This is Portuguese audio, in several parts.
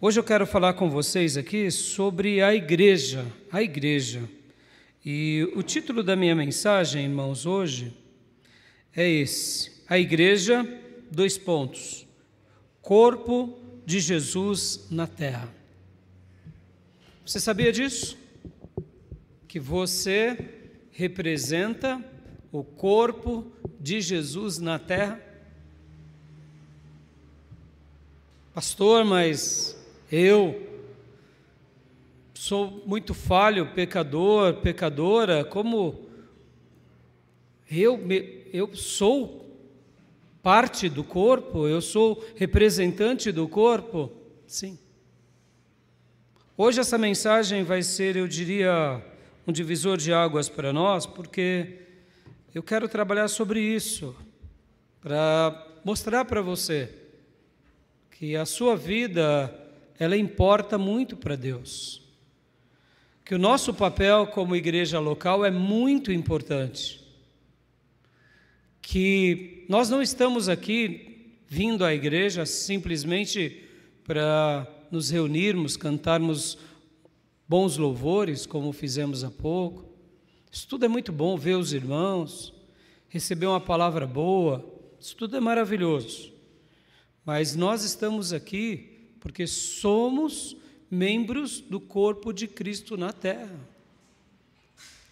Hoje eu quero falar com vocês aqui sobre a igreja. E o título da minha mensagem, irmãos, hoje é esse: a igreja, corpo de Jesus na terra. Você sabia disso? Que você representa o corpo de Jesus na terra? Pastor, mas eu sou muito falho, pecador, pecadora, como eu sou parte do corpo, eu sou representante do corpo? Sim. Hoje essa mensagem vai ser, eu diria, um divisor de águas para nós, porque eu quero trabalhar sobre isso, para mostrar para você que a sua vida, ela importa muito para Deus. Que o nosso papel como igreja local é muito importante. Que nós não estamos aqui vindo à igreja simplesmente para nos reunirmos, cantarmos bons louvores, como fizemos há pouco. Isso tudo é muito bom, ver os irmãos, receber uma palavra boa, isso tudo é maravilhoso. Mas nós estamos aqui porque somos membros do corpo de Cristo na terra.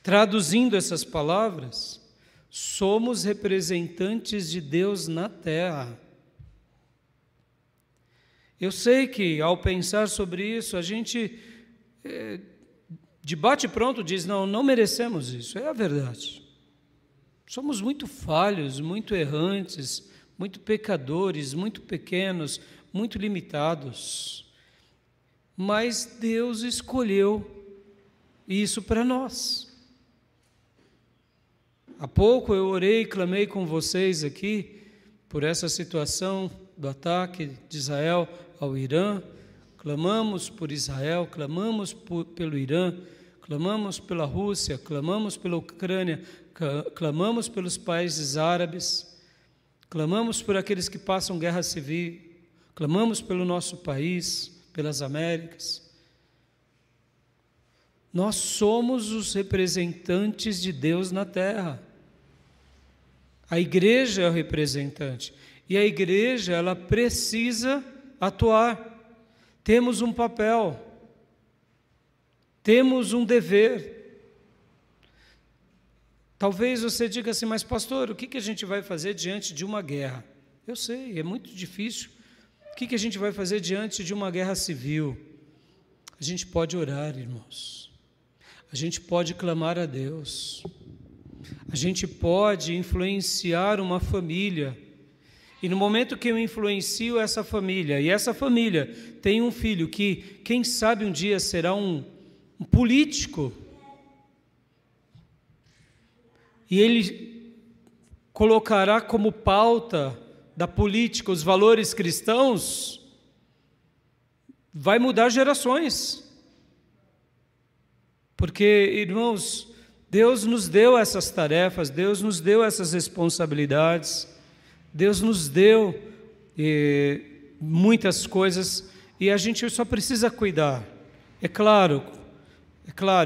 Traduzindo essas palavras, somos representantes de Deus na terra. Eu sei que ao pensar sobre isso, a gente de bate-pronto diz, não merecemos isso. É a verdade. Somos muito falhos, muito errantes, muito pecadores, muito pequenos, muito limitados. Mas Deus escolheu isso para nós. Há pouco eu orei e clamei com vocês aqui por essa situação do ataque de Israel ao Irã. Clamamos por Israel, clamamos pelo Irã, clamamos pela Rússia, clamamos pela Ucrânia, clamamos pelos países árabes. Clamamos por aqueles que passam guerra civil, clamamos pelo nosso país, pelas Américas. Nós somos os representantes de Deus na terra. A igreja é o representante. E a igreja, ela precisa atuar. Temos um papel, temos um dever. Talvez você diga assim, mas pastor, o que a gente vai fazer diante de uma guerra? Eu sei, é muito difícil. O que a gente vai fazer diante de uma guerra civil? A gente pode orar, irmãos. A gente pode clamar a Deus. A gente pode influenciar uma família. E no momento que eu influencio essa família, e essa família tem um filho que, quem sabe um dia será um político, e ele colocará como pauta da política os valores cristãos, vai mudar gerações. Porque, irmãos, Deus nos deu essas tarefas, Deus nos deu essas responsabilidades, Deus nos deu muitas coisas e a gente só precisa cuidar. É claro,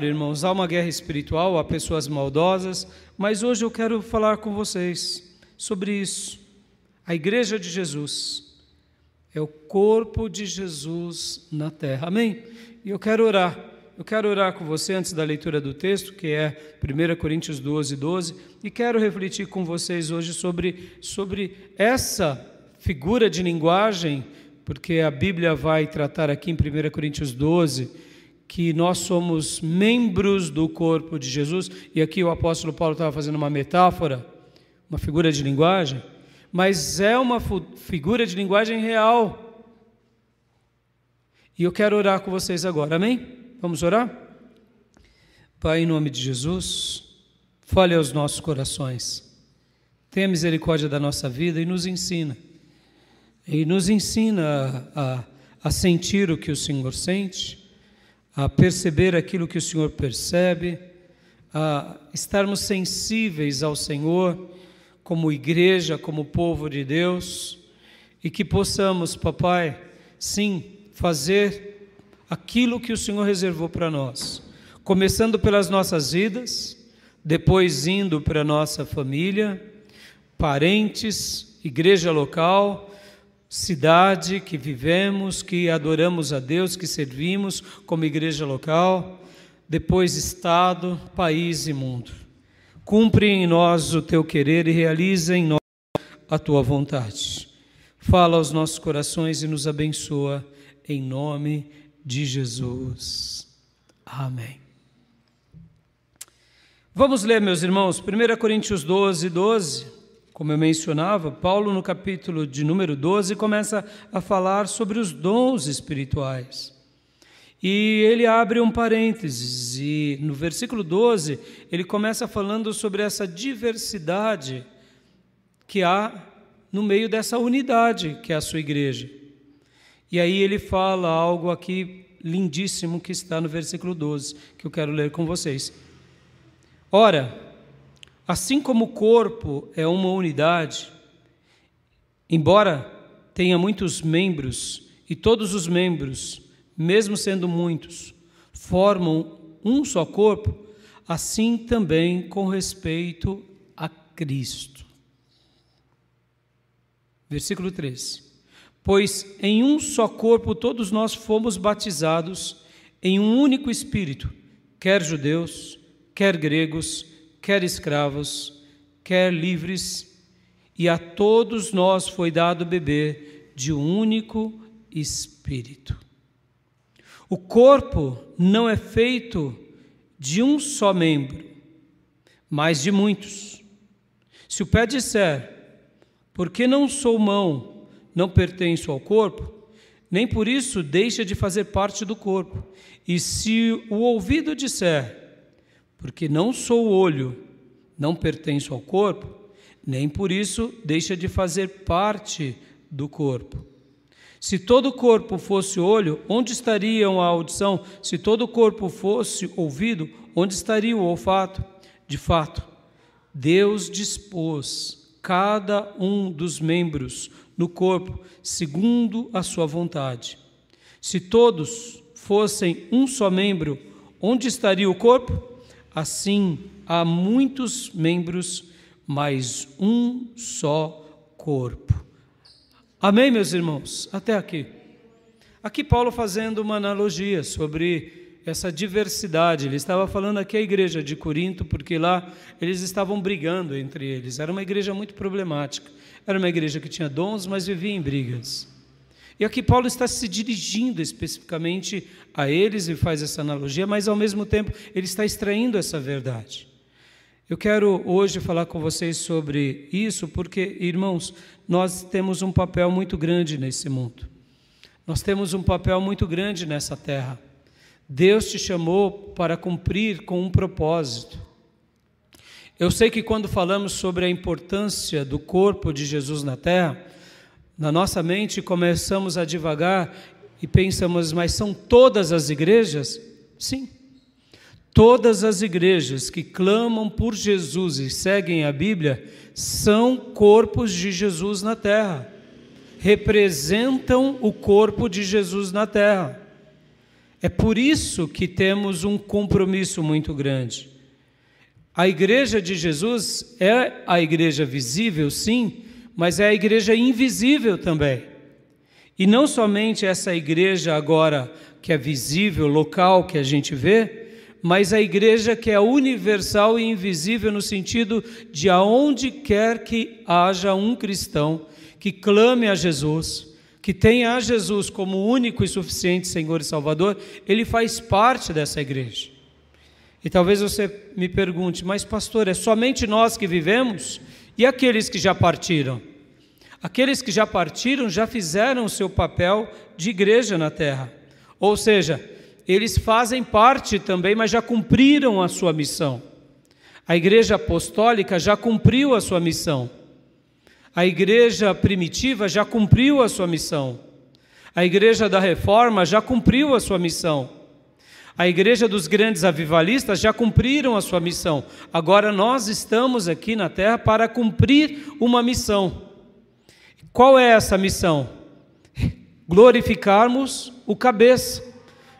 irmãos, há uma guerra espiritual, há pessoas maldosas, mas hoje eu quero falar com vocês sobre isso. A igreja de Jesus é o corpo de Jesus na terra. Amém? E eu quero orar com você antes da leitura do texto, que é 1 Coríntios 12, e quero refletir com vocês hoje sobre essa figura de linguagem, porque a Bíblia vai tratar aqui em 1 Coríntios 12, que nós somos membros do corpo de Jesus, e aqui o apóstolo Paulo estava fazendo uma metáfora, uma figura de linguagem, mas é uma figura de linguagem real. E eu quero orar com vocês agora, amém? Vamos orar? Pai, em nome de Jesus, fale aos nossos corações, tenha misericórdia da nossa vida e nos ensina a sentir o que o Senhor sente, a perceber aquilo que o Senhor percebe, a estarmos sensíveis ao Senhor, como igreja, como povo de Deus, e que possamos, papai, sim, fazer aquilo que o Senhor reservou para nós, começando pelas nossas vidas, depois indo para a nossa família, parentes, igreja local, cidade que vivemos, que adoramos a Deus, que servimos como igreja local, depois estado, país e mundo. Cumpre em nós o teu querer e realiza em nós a tua vontade. Fala aos nossos corações e nos abençoa em nome de Jesus. Amém. Vamos ler, meus irmãos, 1 Coríntios 12, 12. Como eu mencionava, Paulo, no capítulo de número 12, começa a falar sobre os dons espirituais. E ele abre um parênteses, e no versículo 12, ele começa falando sobre essa diversidade que há no meio dessa unidade que é a sua igreja. E aí ele fala algo aqui lindíssimo que está no versículo 12, que eu quero ler com vocês. Ora, assim como o corpo é uma unidade, embora tenha muitos membros, e todos os membros, mesmo sendo muitos, formam um só corpo, assim também com respeito a Cristo. Versículo 13. Pois em um só corpo todos nós fomos batizados em um único Espírito, quer judeus, quer gregos, quer escravos, quer livres, e a todos nós foi dado beber de um único Espírito. O corpo não é feito de um só membro, mas de muitos. Se o pé disser, porque não sou mão, não pertenço ao corpo, nem por isso deixa de fazer parte do corpo. E se o ouvido disser, porque não sou olho, não pertenço ao corpo, nem por isso deixa de fazer parte do corpo. Se todo o corpo fosse olho, onde estaria a audição? Se todo o corpo fosse ouvido, onde estaria o olfato? De fato, Deus dispôs cada um dos membros no corpo segundo a sua vontade. Se todos fossem um só membro, onde estaria o corpo? Assim, há muitos membros, mas um só corpo. Amém, meus irmãos? Até aqui. Aqui Paulo fazendo uma analogia sobre essa diversidade. Ele estava falando aqui a igreja de Corinto, porque lá eles estavam brigando entre eles. Era uma igreja muito problemática. Era uma igreja que tinha dons, mas vivia em brigas. E aqui Paulo está se dirigindo especificamente a eles e faz essa analogia, mas ao mesmo tempo ele está extraindo essa verdade. Eu quero hoje falar com vocês sobre isso porque, irmãos, nós temos um papel muito grande nesse mundo. Nós temos um papel muito grande nessa terra. Deus te chamou para cumprir com um propósito. Eu sei que quando falamos sobre a importância do corpo de Jesus na terra, na nossa mente começamos a divagar e pensamos, mas são todas as igrejas? Sim. Todas as igrejas que clamam por Jesus e seguem a Bíblia são corpos de Jesus na terra. Representam o corpo de Jesus na terra. É por isso que temos um compromisso muito grande. A igreja de Jesus é a igreja visível, sim, mas é a igreja invisível também. E não somente essa igreja agora que é visível, local, que a gente vê, mas a igreja que é universal e invisível no sentido de aonde quer que haja um cristão que clame a Jesus, que tenha a Jesus como único e suficiente Senhor e Salvador, ele faz parte dessa igreja. E talvez você me pergunte, mas pastor, é somente nós que vivemos? E aqueles que já partiram? Aqueles que já partiram já fizeram o seu papel de igreja na terra. Ou seja, eles fazem parte também, mas já cumpriram a sua missão. A igreja apostólica já cumpriu a sua missão. A igreja primitiva já cumpriu a sua missão. A igreja da reforma já cumpriu a sua missão. A igreja dos grandes avivalistas já cumpriram a sua missão. Agora nós estamos aqui na terra para cumprir uma missão. Qual é essa missão? glorificarmos o cabeça.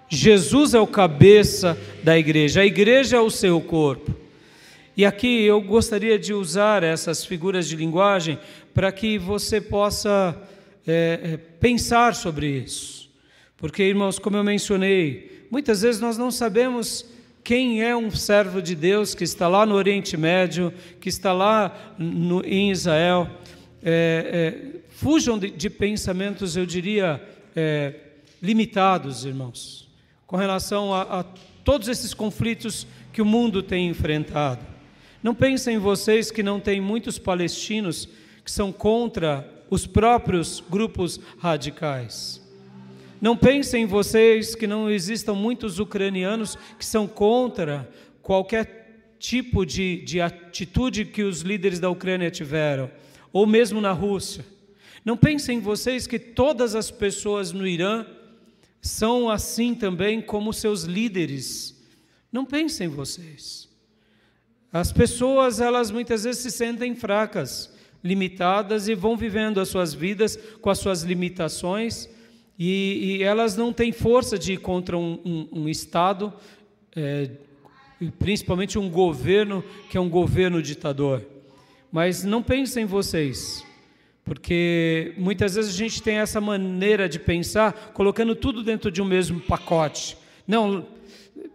Jesus é o cabeça da igreja, a igreja é o seu corpo. E aqui eu gostaria de usar essas figuras de linguagem para que você possa pensar sobre isso. Porque, irmãos, como eu mencionei, muitas vezes nós não sabemos quem é um servo de Deus que está lá no Oriente Médio, que está lá em Israel. Fujam de pensamentos, eu diria, limitados, irmãos, com relação a todos esses conflitos que o mundo tem enfrentado. Não pensem em vocês que não tem muitos palestinos que são contra os próprios grupos radicais. Não pensem em vocês que não existam muitos ucranianos que são contra qualquer tipo de atitude que os líderes da Ucrânia tiveram, ou mesmo na Rússia. Não pensem em vocês que todas as pessoas no Irã são assim também como seus líderes. Não pensem em vocês. As pessoas, elas muitas vezes se sentem fracas, limitadas e vão vivendo as suas vidas com as suas limitações e elas não têm força de ir contra um Estado, principalmente um governo que é um governo ditador. Mas não pensem em vocês, porque muitas vezes a gente tem essa maneira de pensar, colocando tudo dentro de um mesmo pacote. Não,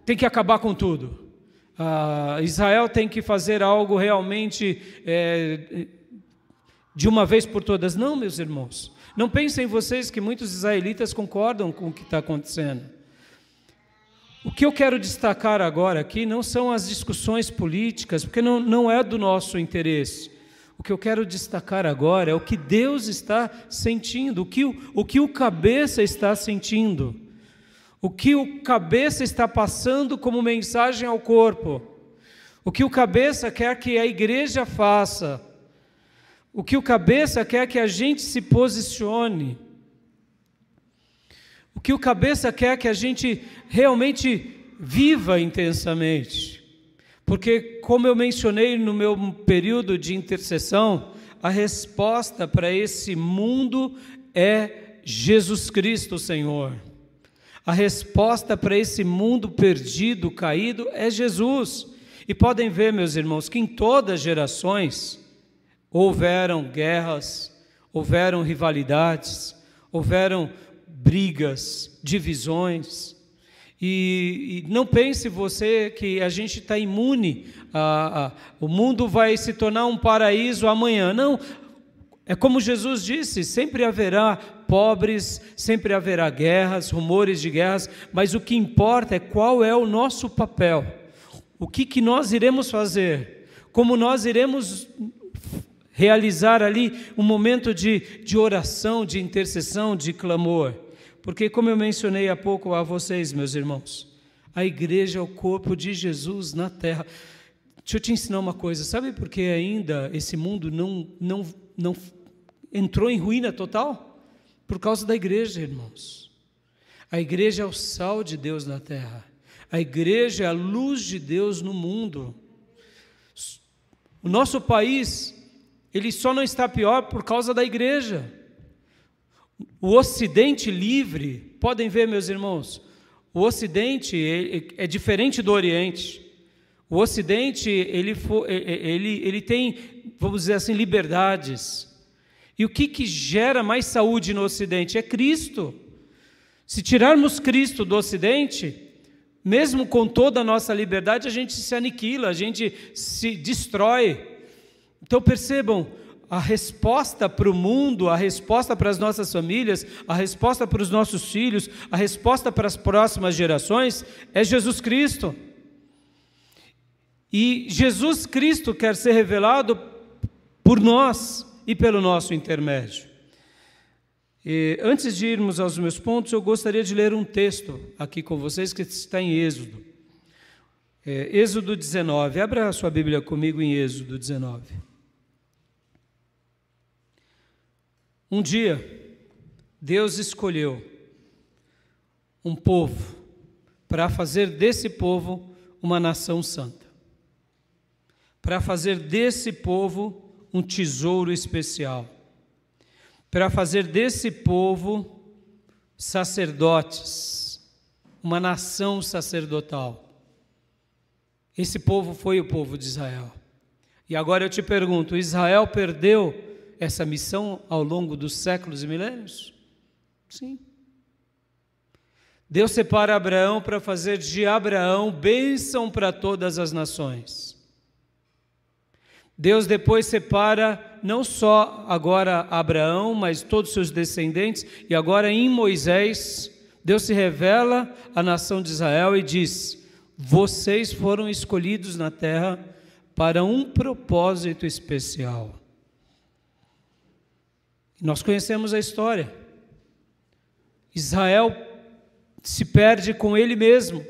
tem que acabar com tudo. Israel tem que fazer algo realmente de uma vez por todas. Não, meus irmãos, não pensem vocês que muitos israelitas concordam com o que está acontecendo. O que eu quero destacar agora aqui não são as discussões políticas, porque não é do nosso interesse. O que eu quero destacar agora é o que Deus está sentindo, o que o cabeça está sentindo. O que o cabeça está passando como mensagem ao corpo. O que o cabeça quer que a igreja faça. O que o cabeça quer que a gente se posicione. O que o cabeça quer que a gente realmente viva intensamente. Porque, como eu mencionei no meu período de intercessão, a resposta para esse mundo é Jesus Cristo, Senhor. A resposta para esse mundo perdido, caído, é Jesus. E podem ver, meus irmãos, que em todas as gerações houveram guerras, houveram rivalidades, houveram brigas, divisões. E não pense você que a gente está imune, o mundo vai se tornar um paraíso amanhã. Não, é como Jesus disse, sempre haverá pobres, sempre haverá guerras, rumores de guerras, mas o que importa é qual é o nosso papel, o que nós iremos fazer, como nós iremos realizar ali um momento de oração, de intercessão, de clamor. Porque, como eu mencionei há pouco a vocês, meus irmãos, a igreja é o corpo de Jesus na terra. Deixa eu te ensinar uma coisa, sabe por que ainda esse mundo não entrou em ruína total? Por causa da igreja, irmãos. A igreja é o sal de Deus na terra. A igreja é a luz de Deus no mundo. O nosso país, ele só não está pior por causa da igreja. O Ocidente livre, podem ver, meus irmãos, o Ocidente é diferente do Oriente. O Ocidente, ele tem, vamos dizer assim, liberdades. E o que gera mais saúde no Ocidente? É Cristo. Se tirarmos Cristo do Ocidente, mesmo com toda a nossa liberdade, a gente se aniquila, a gente se destrói. Então percebam, a resposta para o mundo, a resposta para as nossas famílias, a resposta para os nossos filhos, a resposta para as próximas gerações é Jesus Cristo. E Jesus Cristo quer ser revelado por nós e pelo nosso intermédio. E antes de irmos aos meus pontos, eu gostaria de ler um texto aqui com vocês que está em Êxodo. Êxodo 19. Abra a sua Bíblia comigo em Êxodo 19. Um dia, Deus escolheu um povo para fazer desse povo uma nação santa, para fazer desse povo um tesouro especial, para fazer desse povo sacerdotes, uma nação sacerdotal. Esse povo foi o povo de Israel. E agora eu te pergunto, Israel perdeu essa missão ao longo dos séculos e milênios? Sim. Deus separa Abraão para fazer de Abraão bênção para todas as nações. Deus depois separa não só agora Abraão, mas todos os seus descendentes, e agora em Moisés, Deus se revela à nação de Israel e diz: vocês foram escolhidos na terra para um propósito especial. Nós conhecemos a história. Israel se perde com ele mesmo.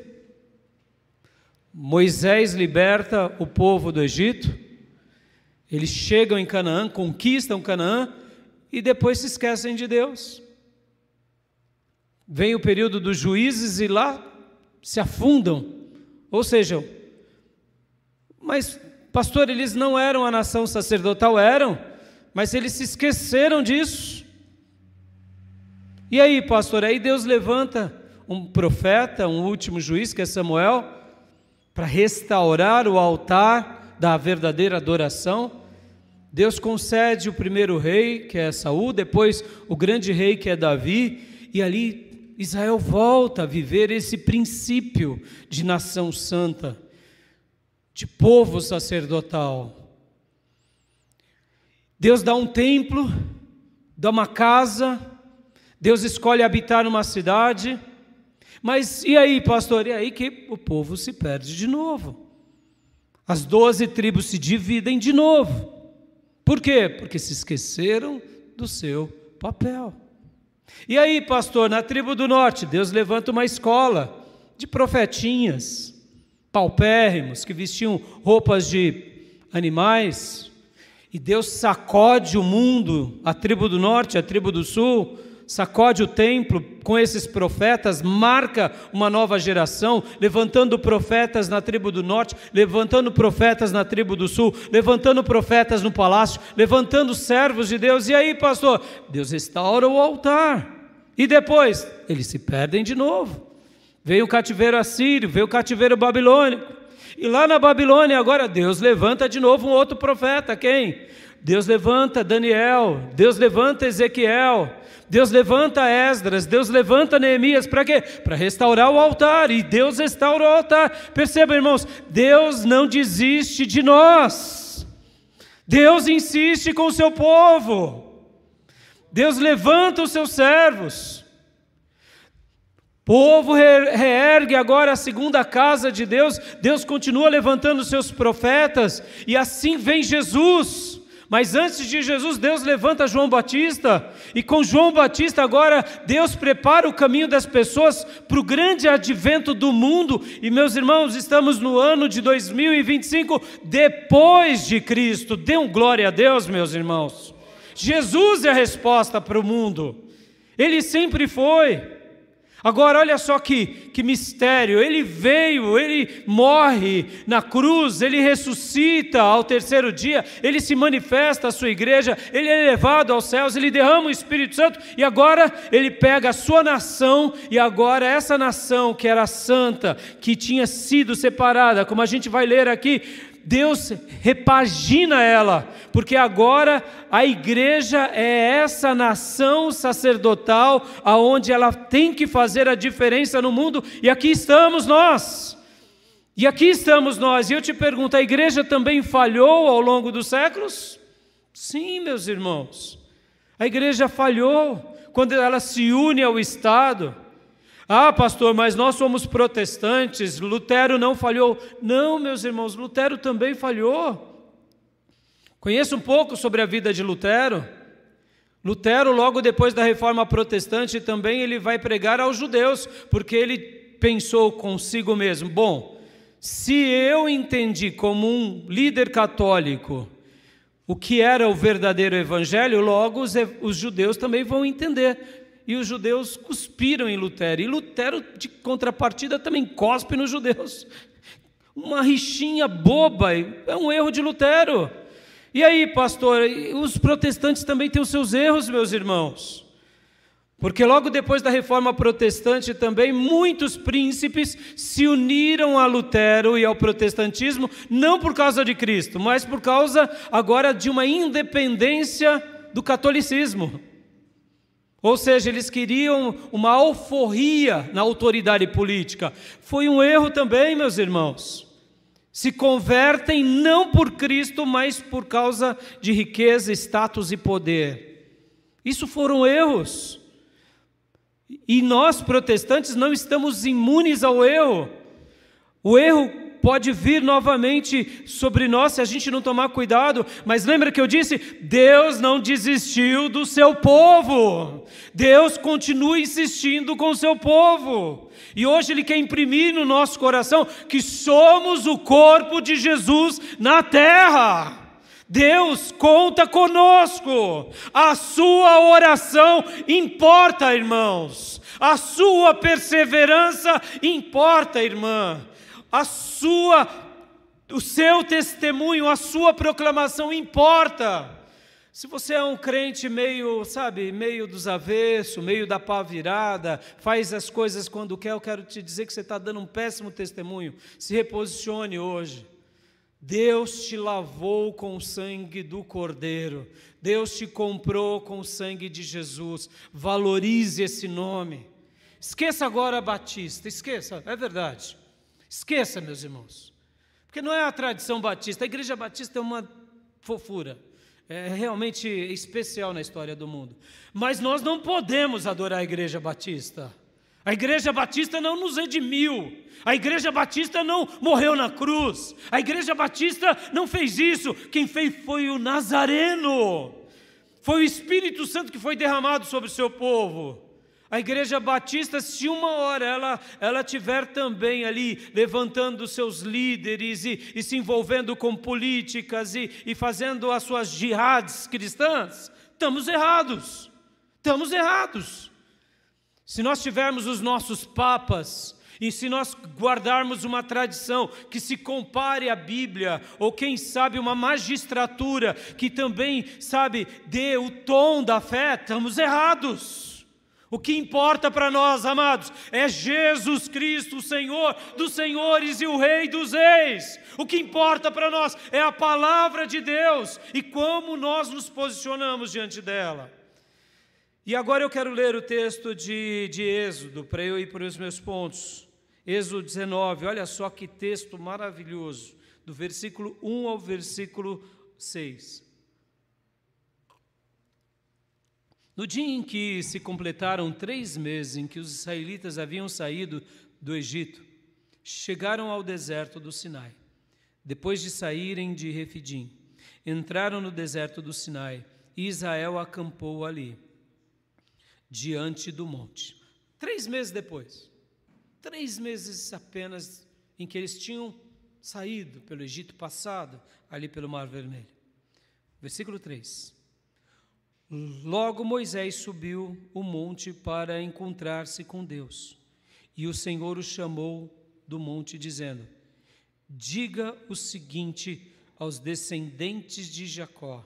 Moisés liberta o povo do Egito, eles chegam em Canaã, conquistam Canaã e depois se esquecem de Deus. Vem o período dos juízes e lá se afundam. Ou seja, mas pastor, eles não eram a nação sacerdotal, eram, mas eles se esqueceram disso. E aí, pastor, aí Deus levanta um profeta, um último juiz, que é Samuel, para restaurar o altar da verdadeira adoração. Deus concede o primeiro rei, que é Saul, depois o grande rei, que é Davi, e ali Israel volta a viver esse princípio de nação santa, de povo sacerdotal. Deus dá um templo, dá uma casa, Deus escolhe habitar numa cidade, mas e aí, pastor? E aí que o povo se perde de novo. As 12 tribos se dividem de novo. Por quê? Porque se esqueceram do seu papel. E aí, pastor, na tribo do norte, Deus levanta uma escola de profetinhas, paupérrimos, que vestiam roupas de animais, e Deus sacode o mundo, a tribo do norte, a tribo do sul, sacode o templo com esses profetas, marca uma nova geração, levantando profetas na tribo do norte, levantando profetas na tribo do sul, levantando profetas no palácio, levantando servos de Deus. E aí, pastor, Deus restaura o altar, e depois eles se perdem de novo. Veio o cativeiro assírio, veio o cativeiro babilônico, e lá na Babilônia agora Deus levanta de novo um outro profeta. Quem? Deus levanta Daniel, Deus levanta Ezequiel, Deus levanta Esdras, Deus levanta Neemias. Para quê? Para restaurar o altar, e Deus restaura o altar. Perceba, irmãos, Deus não desiste de nós, Deus insiste com o seu povo, Deus levanta os seus servos. O povo reergue agora a segunda casa de Deus, Deus continua levantando os seus profetas, e assim vem Jesus. Mas antes de Jesus, Deus levanta João Batista, e com João Batista agora Deus prepara o caminho das pessoas para o grande advento do mundo. E meus irmãos, estamos no ano de 2025, depois de Cristo. Dê um glória a Deus, meus irmãos. Jesus é a resposta para o mundo, Ele sempre foi. Agora olha só que mistério, Ele veio, Ele morre na cruz, Ele ressuscita ao terceiro dia, Ele se manifesta à sua igreja, Ele é levado aos céus, Ele derrama o Espírito Santo, e agora Ele pega a sua nação, e agora essa nação que era santa, que tinha sido separada, como a gente vai ler aqui, Deus repagina ela, porque agora a igreja é essa nação sacerdotal, aonde ela tem que fazer a diferença no mundo, e aqui estamos nós, e eu te pergunto, a igreja também falhou ao longo dos séculos? Sim, meus irmãos, a igreja falhou, quando ela se une ao Estado. Ah, pastor, mas nós somos protestantes, Lutero não falhou. Não, meus irmãos, Lutero também falhou. Conheço um pouco sobre a vida de Lutero. Lutero, logo depois da reforma protestante, também ele vai pregar aos judeus, porque ele pensou consigo mesmo, bom, se eu entendi como um líder católico o que era o verdadeiro evangelho, logo os judeus também vão entender. E os judeus cuspiram em Lutero, e Lutero, de contrapartida, também cospe nos judeus. Uma rixinha boba, é um erro de Lutero. E aí, pastor, os protestantes também têm os seus erros, meus irmãos. Porque logo depois da Reforma Protestante também, muitos príncipes se uniram a Lutero e ao protestantismo, não por causa de Cristo, mas por causa agora de uma independência do catolicismo. Ou seja, eles queriam uma alforria na autoridade política. Foi um erro também, meus irmãos. Se convertem não por Cristo, mas por causa de riqueza, status e poder. Isso foram erros. E nós, protestantes, não estamos imunes ao erro. O erro pode vir novamente sobre nós se a gente não tomar cuidado, mas lembra que eu disse? Deus não desistiu do seu povo. Deus continua insistindo com o seu povo. E hoje Ele quer imprimir no nosso coração que somos o corpo de Jesus na terra. Deus conta conosco. A sua oração importa, irmãos. A sua perseverança importa, irmã. O seu testemunho, a sua proclamação importa. Se você é um crente meio dos avessos, meio da pá virada, faz as coisas quando quer, eu quero te dizer que você está dando um péssimo testemunho. Se reposicione hoje. Deus te lavou com o sangue do Cordeiro. Deus te comprou com o sangue de Jesus. Valorize esse nome. Esqueça agora Batista, esqueça, é verdade. Esqueça, meus irmãos. Porque não é a tradição batista. A igreja batista é uma fofura. É realmente especial na história do mundo. Mas nós não podemos adorar a igreja batista. A igreja batista não nos redimiu. A igreja batista não morreu na cruz. A igreja batista não fez isso. Quem fez foi o Nazareno. Foi o Espírito Santo que foi derramado sobre o seu povo. A igreja batista, se uma hora ela tiver também ali levantando seus líderes e se envolvendo com políticas e fazendo as suas jihadis cristãs, estamos errados. Estamos errados. Se nós tivermos os nossos papas e se nós guardarmos uma tradição que se compare à Bíblia, ou quem sabe uma magistratura que também, dê o tom da fé, estamos errados. O que importa para nós, amados, é Jesus Cristo, o Senhor dos senhores e o Rei dos reis. O que importa para nós é a palavra de Deus e como nós nos posicionamos diante dela. E agora eu quero ler o texto de Êxodo, para eu ir para os meus pontos. Êxodo 19, olha só que texto maravilhoso, do versículo 1 ao versículo 6. No dia em que se completaram 3 meses em que os israelitas haviam saído do Egito, chegaram ao deserto do Sinai. Depois de saírem de Refidim, entraram no deserto do Sinai, e Israel acampou ali, diante do monte. 3 meses depois, 3 meses apenas em que eles tinham saído pelo Egito, passado ali pelo Mar Vermelho. Versículo 3. Logo Moisés subiu o monte para encontrar-se com Deus, e o Senhor o chamou do monte, dizendo: diga o seguinte aos descendentes de Jacó,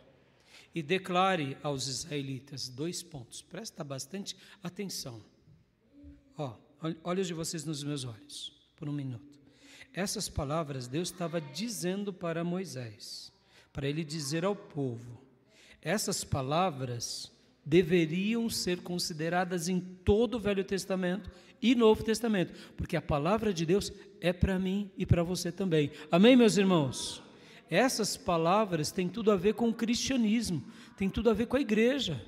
e declare aos israelitas. 2 pontos, presta bastante atenção. Olhos de vocês nos meus olhos, por um minuto. Essas palavras Deus estava dizendo para Moisés, para ele dizer ao povo. Essas palavras deveriam ser consideradas em todo o Velho Testamento e Novo Testamento, porque a palavra de Deus é para mim e para você também. Amém, meus irmãos? Essas palavras têm tudo a ver com o cristianismo, tem tudo a ver com a igreja,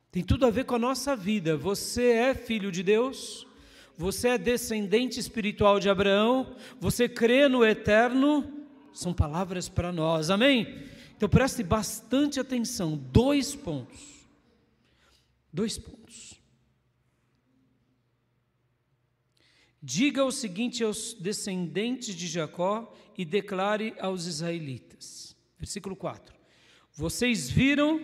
tem tudo a ver com a nossa vida. Você é filho de Deus, você é descendente espiritual de Abraão, você crê no eterno, são palavras para nós, amém? Então preste bastante atenção, 2 pontos. 2 pontos. Diga o seguinte aos descendentes de Jacó e declare aos israelitas. Versículo 4. Vocês viram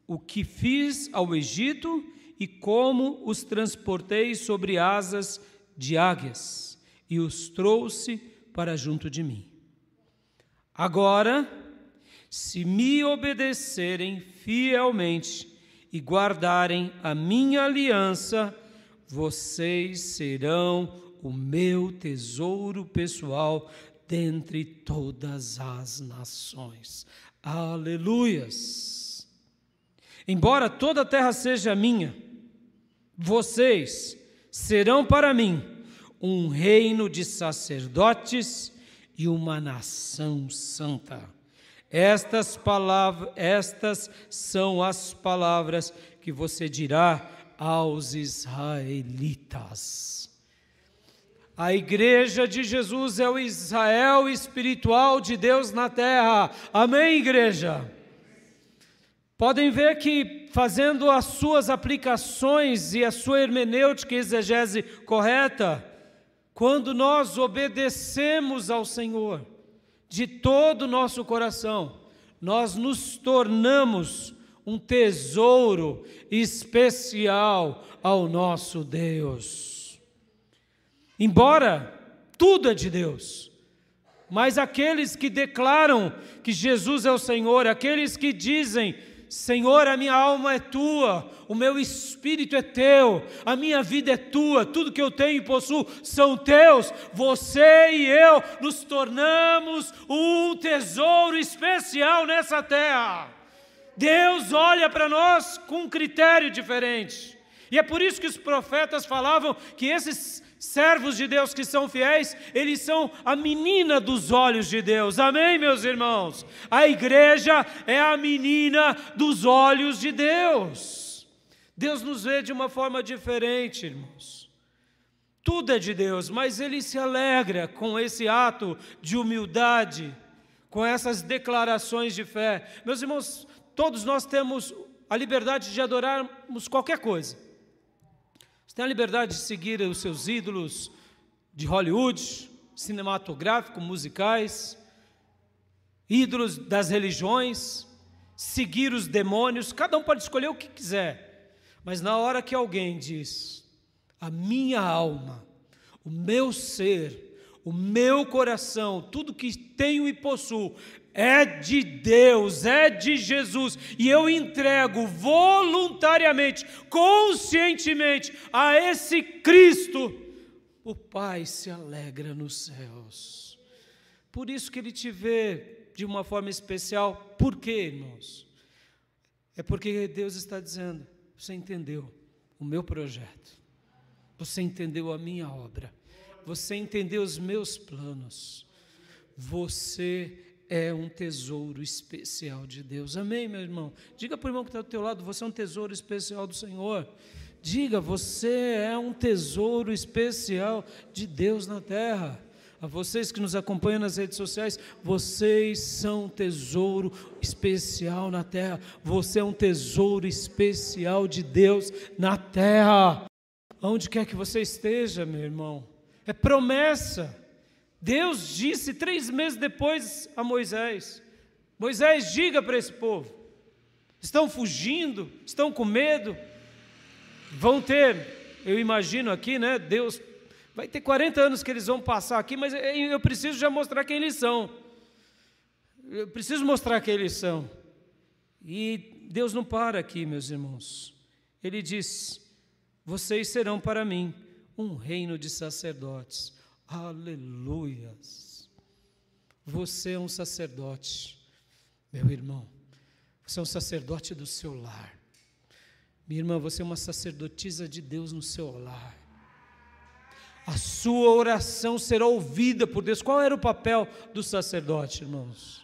o que fiz ao Egito e como os transportei sobre asas de águias e os trouxe para junto de mim. Agora, se me obedecerem fielmente e guardarem a minha aliança, vocês serão o meu tesouro pessoal dentre todas as nações. Aleluias! Embora toda a terra seja minha, vocês serão para mim um reino de sacerdotes e uma nação santa. Estas são as palavras que você dirá aos israelitas. A igreja de Jesus é o Israel espiritual de Deus na terra. Amém, igreja? Podem ver que, fazendo as suas aplicações e a sua hermenêutica e exegese correta, quando nós obedecemos ao Senhor de todo o nosso coração, nós nos tornamos um tesouro especial ao nosso Deus. Embora tudo é de Deus, mas aqueles que declaram que Jesus é o Senhor, aqueles que dizem: Senhor, a minha alma é tua, o meu espírito é teu, a minha vida é tua, tudo que eu tenho e possuo são teus, você e eu nos tornamos um tesouro especial nessa terra. Deus olha para nós com um critério diferente, e é por isso que os profetas falavam que esses servos de Deus que são fiéis, eles são a menina dos olhos de Deus. Amém, meus irmãos? A igreja é a menina dos olhos de Deus. Deus nos vê de uma forma diferente, irmãos. Tudo é de Deus, mas Ele se alegra com esse ato de humildade, com essas declarações de fé. Meus irmãos, todos nós temos a liberdade de adorarmos qualquer coisa. Você tem a liberdade de seguir os seus ídolos de Hollywood, cinematográfico, musicais, ídolos das religiões, seguir os demônios, cada um pode escolher o que quiser, mas na hora que alguém diz: a minha alma, o meu ser, o meu coração, tudo que tenho e possuo, é de Deus, é de Jesus, e eu entrego voluntariamente, conscientemente a esse Cristo, o Pai se alegra nos céus. Por isso que Ele te vê de uma forma especial. Por quê, irmãos? É porque Deus está dizendo: você entendeu o meu projeto, você entendeu a minha obra, você entendeu os meus planos, você é um tesouro especial de Deus. Amém, meu irmão? Diga para o irmão que está do teu lado: você é um tesouro especial do Senhor. Diga: você é um tesouro especial de Deus na terra. A vocês que nos acompanham nas redes sociais, vocês são um tesouro especial na terra. Você é um tesouro especial de Deus na terra. Aonde quer que você esteja, meu irmão, é promessa. Deus disse 3 meses depois a Moisés: Moisés, diga para esse povo, estão fugindo, estão com medo, vão ter, eu imagino aqui, né, Deus, vai ter 40 anos que eles vão passar aqui, mas eu preciso já mostrar quem eles são, eu preciso mostrar quem eles são. E Deus não para aqui, meus irmãos. Ele diz: vocês serão para mim um reino de sacerdotes. Aleluias! Você é um sacerdote, meu irmão. Você é um sacerdote do seu lar. Minha irmã, você é uma sacerdotisa de Deus no seu lar. A sua oração será ouvida por Deus. Qual era o papel do sacerdote, irmãos?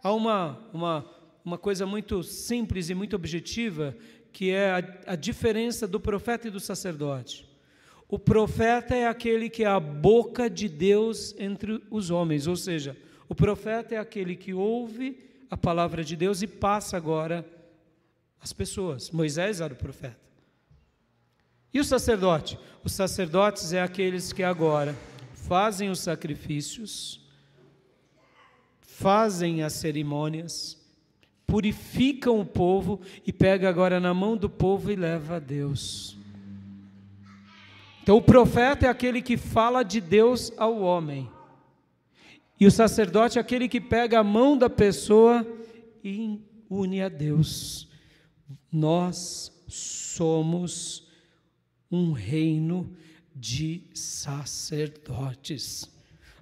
Há uma coisa muito simples e muito objetiva, que é a diferença do profeta e do sacerdote. O profeta é aquele que é a boca de Deus entre os homens, ou seja, o profeta é aquele que ouve a palavra de Deus e passa agora às pessoas. Moisés era o profeta. E o sacerdote? Os sacerdotes é aqueles que agora fazem os sacrifícios, fazem as cerimônias, purificam o povo e pega agora na mão do povo e leva a Deus. Então o profeta é aquele que fala de Deus ao homem, e o sacerdote é aquele que pega a mão da pessoa e une a Deus. Nós somos um reino de sacerdotes.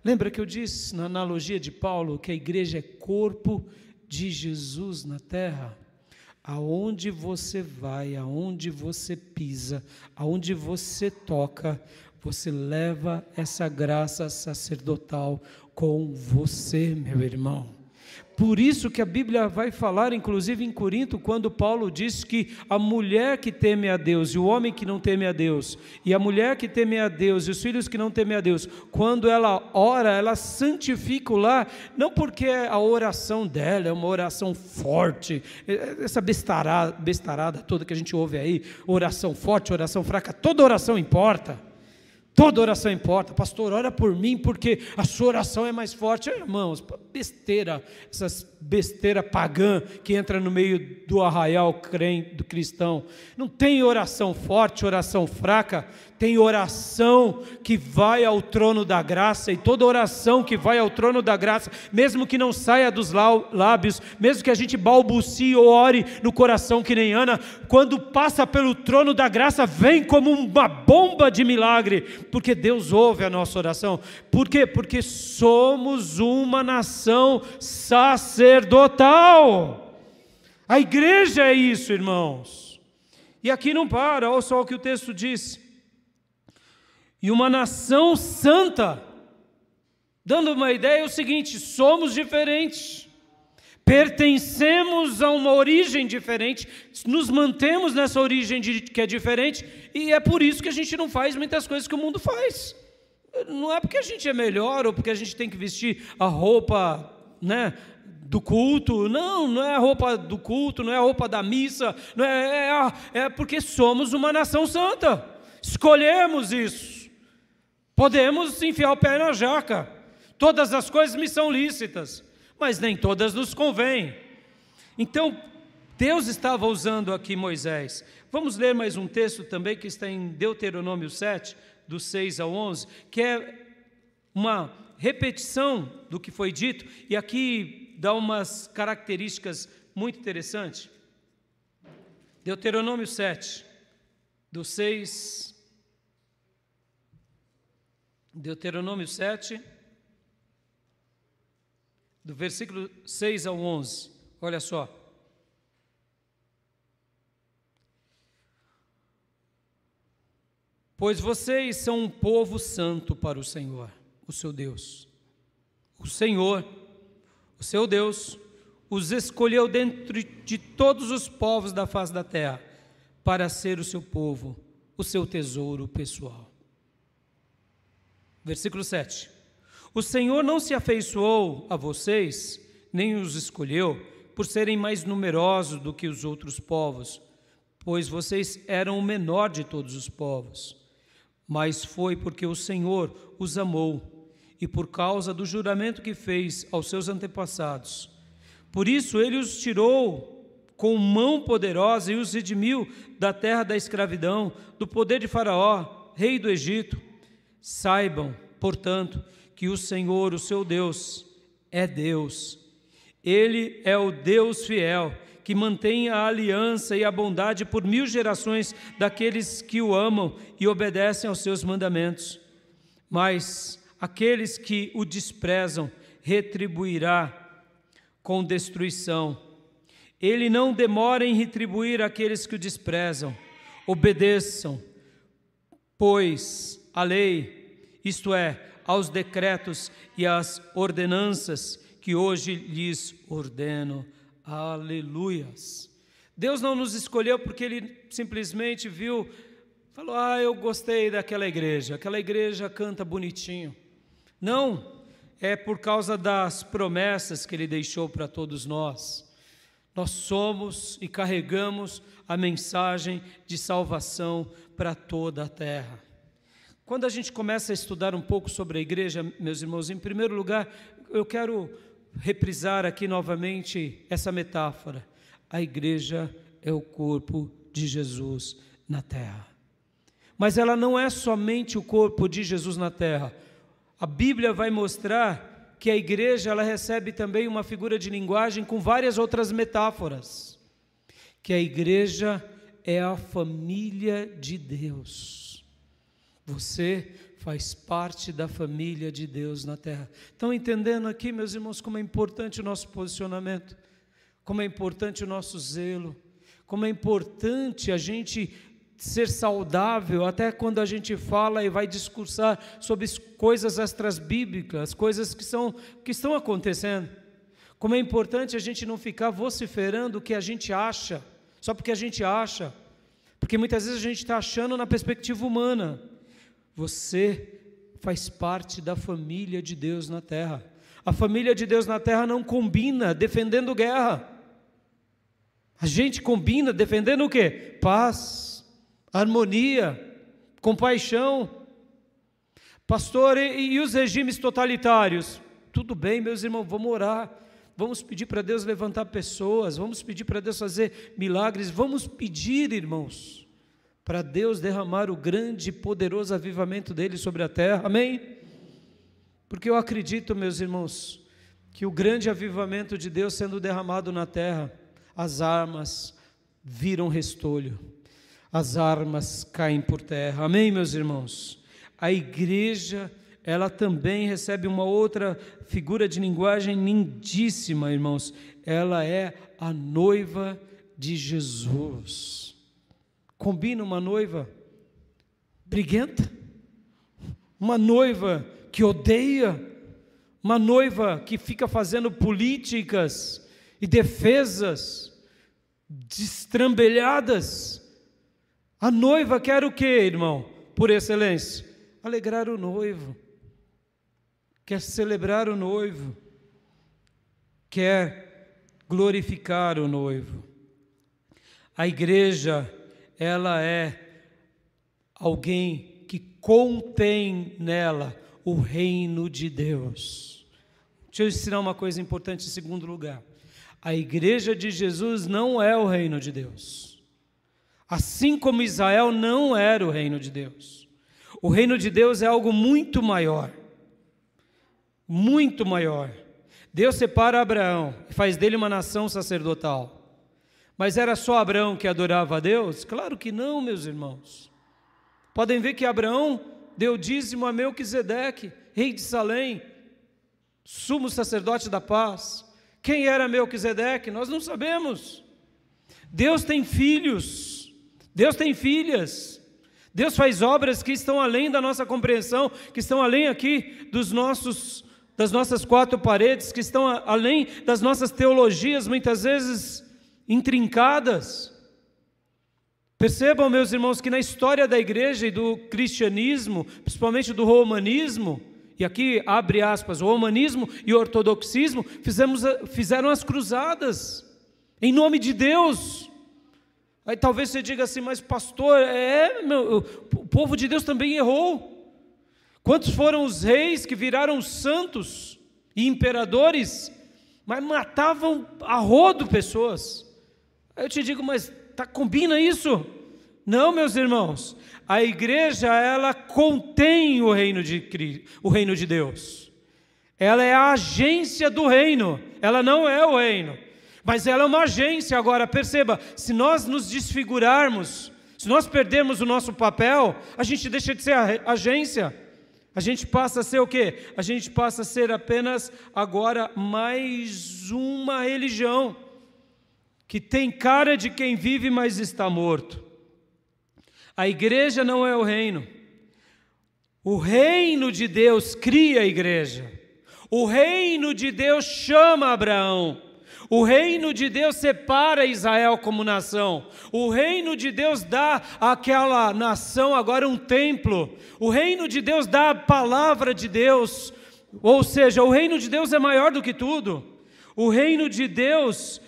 Lembra que eu disse na analogia de Paulo que a igreja é corpo de Jesus na terra? Aonde você vai, aonde você pisa, aonde você toca, você leva essa graça sacerdotal com você, meu irmão. Por isso que a Bíblia vai falar, inclusive em Corinto, quando Paulo diz que a mulher que teme a Deus e o homem que não teme a Deus, e a mulher que teme a Deus e os filhos que não temem a Deus, quando ela ora, ela santifica o lar, não porque a oração dela é uma oração forte, essa bestarada toda que a gente ouve aí, oração forte, oração fraca, toda oração importa. Toda oração importa. Pastor, ora por mim porque a sua oração é mais forte. Irmãos, besteira, essas besteira pagã que entra no meio do arraial do cristão. Não tem oração forte, oração fraca. Tem oração que vai ao trono da graça, e toda oração que vai ao trono da graça, mesmo que não saia dos lábios, mesmo que a gente balbucie ou ore no coração que nem Ana, quando passa pelo trono da graça, vem como uma bomba de milagre, porque Deus ouve a nossa oração. Por quê? Porque somos uma nação sacerdotal. A igreja é isso, irmãos. E aqui não para, olha só o que o texto diz. E uma nação santa, dando uma ideia, é o seguinte: somos diferentes, pertencemos a uma origem diferente, nos mantemos nessa origem que é diferente, e é por isso que a gente não faz muitas coisas que o mundo faz. Não é porque a gente é melhor, ou porque a gente tem que vestir a roupa, né, do culto, não é a roupa do culto, não é a roupa da missa, não é porque somos uma nação santa, escolhemos isso. Podemos enfiar o pé na jaca, todas as coisas me são lícitas, mas nem todas nos convêm. Então, Deus estava usando aqui Moisés. Vamos ler mais um texto também que está em Deuteronômio 7, do 6 ao 11, que é uma repetição do que foi dito, e aqui dá umas características muito interessantes. Deuteronômio 7, do 6... Deuteronômio 7, do versículo 6 ao 11, olha só. Pois vocês são um povo santo para o Senhor, o seu Deus. O Senhor, o seu Deus, os escolheu dentre de todos os povos da face da terra, para ser o seu povo, o seu tesouro pessoal. Versículo 7. O Senhor não se afeiçoou a vocês, nem os escolheu, por serem mais numerosos do que os outros povos, pois vocês eram o menor de todos os povos. Mas foi porque o Senhor os amou, e por causa do juramento que fez aos seus antepassados. Por isso ele os tirou com mão poderosa e os redimiu da terra da escravidão, do poder de Faraó, rei do Egito. Saibam, portanto, que o Senhor, o seu Deus, é Deus. Ele é o Deus fiel, que mantém a aliança e a bondade por 1000 gerações daqueles que o amam e obedecem aos seus mandamentos. Mas aqueles que o desprezam, retribuirá com destruição. Ele não demora em retribuir aqueles que o desprezam. Obedeçam, pois, a lei, isto é, aos decretos e às ordenanças que hoje lhes ordeno. Aleluias. Deus não nos escolheu porque Ele simplesmente viu, falou, eu gostei daquela igreja, aquela igreja canta bonitinho. Não, é por causa das promessas que Ele deixou para todos nós. Nós somos e carregamos a mensagem de salvação para toda a terra. Quando a gente começa a estudar um pouco sobre a igreja, meus irmãos, em primeiro lugar, eu quero reprisar aqui novamente essa metáfora. A igreja é o corpo de Jesus na terra. Mas ela não é somente o corpo de Jesus na terra. A Bíblia vai mostrar que a igreja ela recebe também uma figura de linguagem com várias outras metáforas, que a igreja é a família de Deus. Você faz parte da família de Deus na terra. Estão entendendo aqui, meus irmãos, como é importante o nosso posicionamento, como é importante o nosso zelo, como é importante a gente ser saudável, até quando a gente fala e vai discursar sobre coisas extrabíblicas, coisas que estão acontecendo. Como é importante a gente não ficar vociferando o que a gente acha, só porque a gente acha, porque muitas vezes a gente está achando na perspectiva humana. Você faz parte da família de Deus na terra. A família de Deus na terra não combina defendendo guerra. A gente combina defendendo o quê? Paz, harmonia, compaixão. Pastor, e os regimes totalitários? Tudo bem, meus irmãos, vamos orar. Vamos pedir para Deus levantar pessoas, vamos pedir para Deus fazer milagres, vamos pedir, irmãos, para Deus derramar o grande e poderoso avivamento dele sobre a terra, amém? Porque eu acredito, meus irmãos, que o grande avivamento de Deus sendo derramado na terra, as armas viram restolho, as armas caem por terra, amém, meus irmãos? A igreja, ela também recebe uma outra figura de linguagem lindíssima, irmãos. Ela é a noiva de Jesus. Combina uma noiva briguenta? Uma noiva que odeia? Uma noiva que fica fazendo políticas e defesas destrambelhadas? A noiva quer o quê, irmão? Por excelência, alegrar o noivo. Quer celebrar o noivo, quer glorificar o noivo. A igreja, ela é alguém que contém nela o reino de Deus. Deixa eu ensinar uma coisa importante em segundo lugar. A igreja de Jesus não é o reino de Deus. Assim como Israel não era o reino de Deus. O reino de Deus é algo muito maior. Muito maior. Deus separa Abraão e faz dele uma nação sacerdotal. Mas era só Abraão que adorava a Deus? Claro que não, meus irmãos. Podem ver que Abraão deu dízimo a Melquisedeque, rei de Salém, sumo sacerdote da paz. Quem era Melquisedeque? Nós não sabemos. Deus tem filhos, Deus tem filhas. Deus faz obras que estão além da nossa compreensão, que estão além aqui das nossas quatro paredes, que estão além das nossas teologias, muitas vezes intrincadas. Percebam, meus irmãos, que na história da igreja e do cristianismo, principalmente do romanismo, e aqui abre aspas, o romanismo e o ortodoxismo fizeram as cruzadas, em nome de Deus. Aí talvez você diga assim, mas pastor, o povo de Deus também errou. Quantos foram os reis que viraram santos e imperadores, mas matavam a rodo pessoas? Aí eu te digo, mas combina isso? Não, meus irmãos, a igreja, ela contém o reino de Deus. Ela é a agência do reino, ela não é o reino. Mas ela é uma agência. Agora, perceba, se nós nos desfigurarmos, se nós perdermos o nosso papel, a gente deixa de ser agência. A gente passa a ser o quê? A gente passa a ser apenas agora mais uma religião, que tem cara de quem vive, mas está morto. A igreja não é o reino. O reino de Deus cria a igreja. O reino de Deus chama Abraão. O reino de Deus separa Israel como nação. O reino de Deus dá àquela nação agora um templo. O reino de Deus dá a palavra de Deus. Ou seja, o reino de Deus é maior do que tudo. O reino de Deus,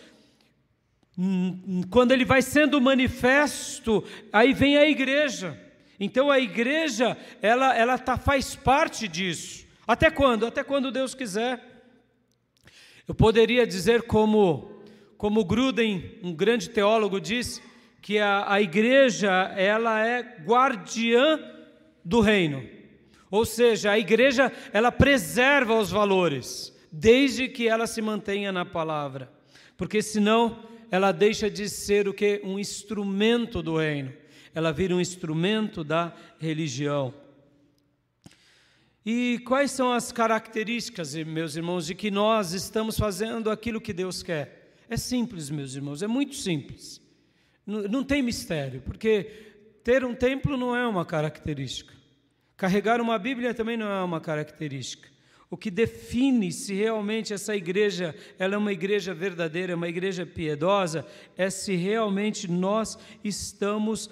quando ele vai sendo manifesto, aí vem a igreja. Então a igreja, ela faz parte disso. Até quando? Até quando Deus quiser. Eu poderia dizer como Gruden, um grande teólogo, diz, que a igreja, ela é guardiã do reino. Ou seja, a igreja, ela preserva os valores, desde que ela se mantenha na palavra. Porque senão ela deixa de ser o quê? Um instrumento do reino. Ela vira um instrumento da religião. E quais são as características, meus irmãos, de que nós estamos fazendo aquilo que Deus quer? É simples, meus irmãos, é muito simples. Não tem mistério, porque ter um templo não é uma característica. Carregar uma Bíblia também não é uma característica. O que define se realmente essa igreja ela é uma igreja verdadeira, é uma igreja piedosa, é se realmente nós estamos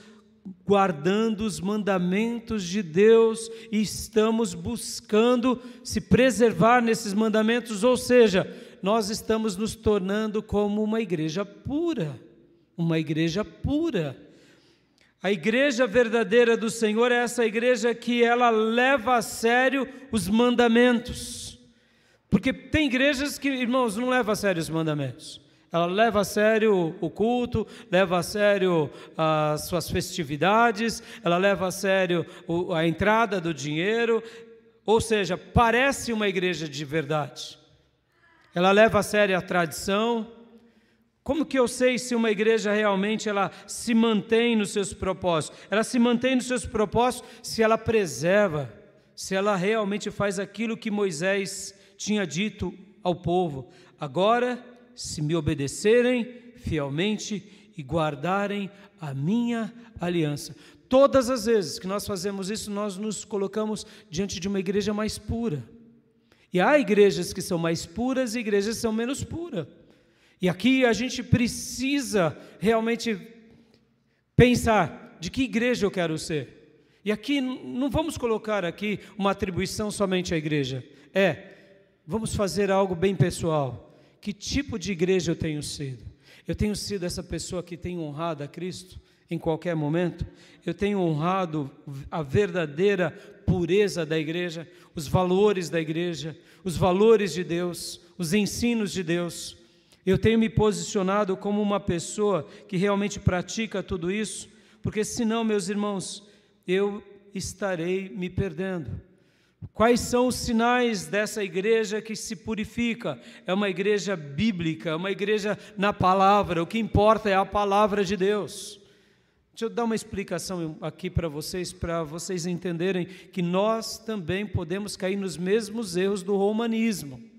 guardando os mandamentos de Deus e estamos buscando se preservar nesses mandamentos, ou seja, nós estamos nos tornando como uma igreja pura, uma igreja pura. A igreja verdadeira do Senhor é essa igreja que ela leva a sério os mandamentos, porque tem igrejas que, irmãos, não levam a sério os mandamentos. Ela leva a sério o culto, leva a sério as suas festividades, ela leva a sério a entrada do dinheiro, ou seja, parece uma igreja de verdade. Ela leva a sério a tradição. Como que eu sei se uma igreja realmente ela se mantém nos seus propósitos? Ela se mantém nos seus propósitos se ela preserva, se ela realmente faz aquilo que Moisés tinha dito ao povo. Agora, se me obedecerem fielmente e guardarem a minha aliança. Todas as vezes que nós fazemos isso, nós nos colocamos diante de uma igreja mais pura. E há igrejas que são mais puras e igrejas que são menos puras. E aqui a gente precisa realmente pensar de que igreja eu quero ser. E aqui não vamos colocar aqui uma atribuição somente à igreja. Vamos fazer algo bem pessoal. Que tipo de igreja eu tenho sido? Eu tenho sido essa pessoa que tem honrado a Cristo em qualquer momento? Eu tenho honrado a verdadeira pureza da igreja, os valores da igreja, os valores de Deus, os ensinos de Deus? Eu tenho me posicionado como uma pessoa que realmente pratica tudo isso? Porque senão, meus irmãos, eu estarei me perdendo. Quais são os sinais dessa igreja que se purifica? É uma igreja bíblica, é uma igreja na palavra. O que importa é a palavra de Deus. Deixa eu dar uma explicação aqui para vocês entenderem que nós também podemos cair nos mesmos erros do romanismo.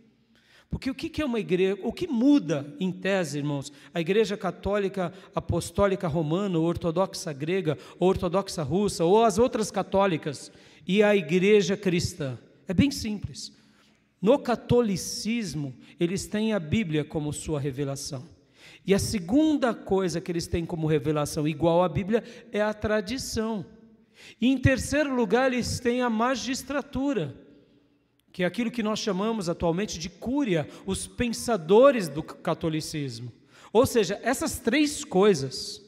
Porque o que é uma igreja? O que muda, em tese, irmãos? A igreja católica apostólica romana, ou ortodoxa grega, ou ortodoxa russa, ou as outras católicas, e a igreja cristã? É bem simples. No catolicismo, eles têm a Bíblia como sua revelação. E a segunda coisa que eles têm como revelação igual à Bíblia é a tradição. E em terceiro lugar, eles têm a magistratura, que é aquilo que nós chamamos atualmente de cúria, os pensadores do catolicismo. Ou seja, essas três coisas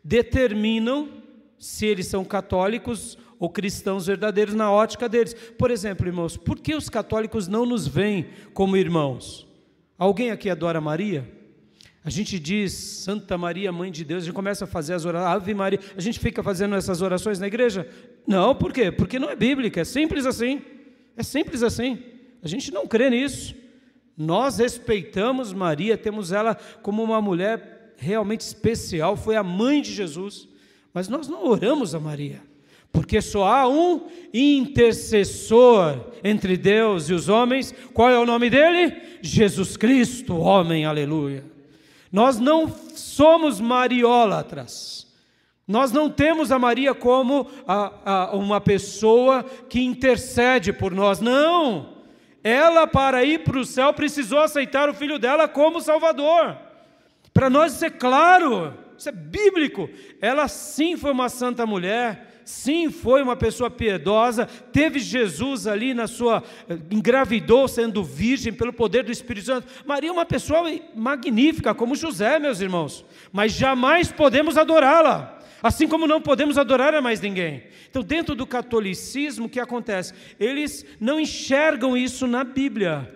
determinam se eles são católicos ou cristãos verdadeiros na ótica deles. Por exemplo, irmãos, por que os católicos não nos veem como irmãos? Alguém aqui adora Maria? A gente diz Santa Maria, Mãe de Deus, a gente começa a fazer as orações, Ave Maria, a gente fica fazendo essas orações na igreja? Não, por quê? Porque não é bíblica, é simples assim. É simples assim, a gente não crê nisso. Nós respeitamos Maria, temos ela como uma mulher realmente especial, foi a mãe de Jesus, mas nós não oramos a Maria, porque só há um intercessor entre Deus e os homens. Qual é o nome dele? Jesus Cristo, homem, aleluia. Nós não somos mariólatras. Nós não temos a Maria como uma pessoa que intercede por nós, não. Ela, para ir para o céu, precisou aceitar o filho dela como Salvador. Para nós isso é claro, isso é bíblico. Ela sim foi uma santa mulher, sim foi uma pessoa piedosa, teve Jesus ali engravidou sendo virgem pelo poder do Espírito Santo. Maria é uma pessoa magnífica, como José, meus irmãos, mas jamais podemos adorá-la. Assim como não podemos adorar a mais ninguém. Então, dentro do catolicismo, o que acontece? Eles não enxergam isso na Bíblia.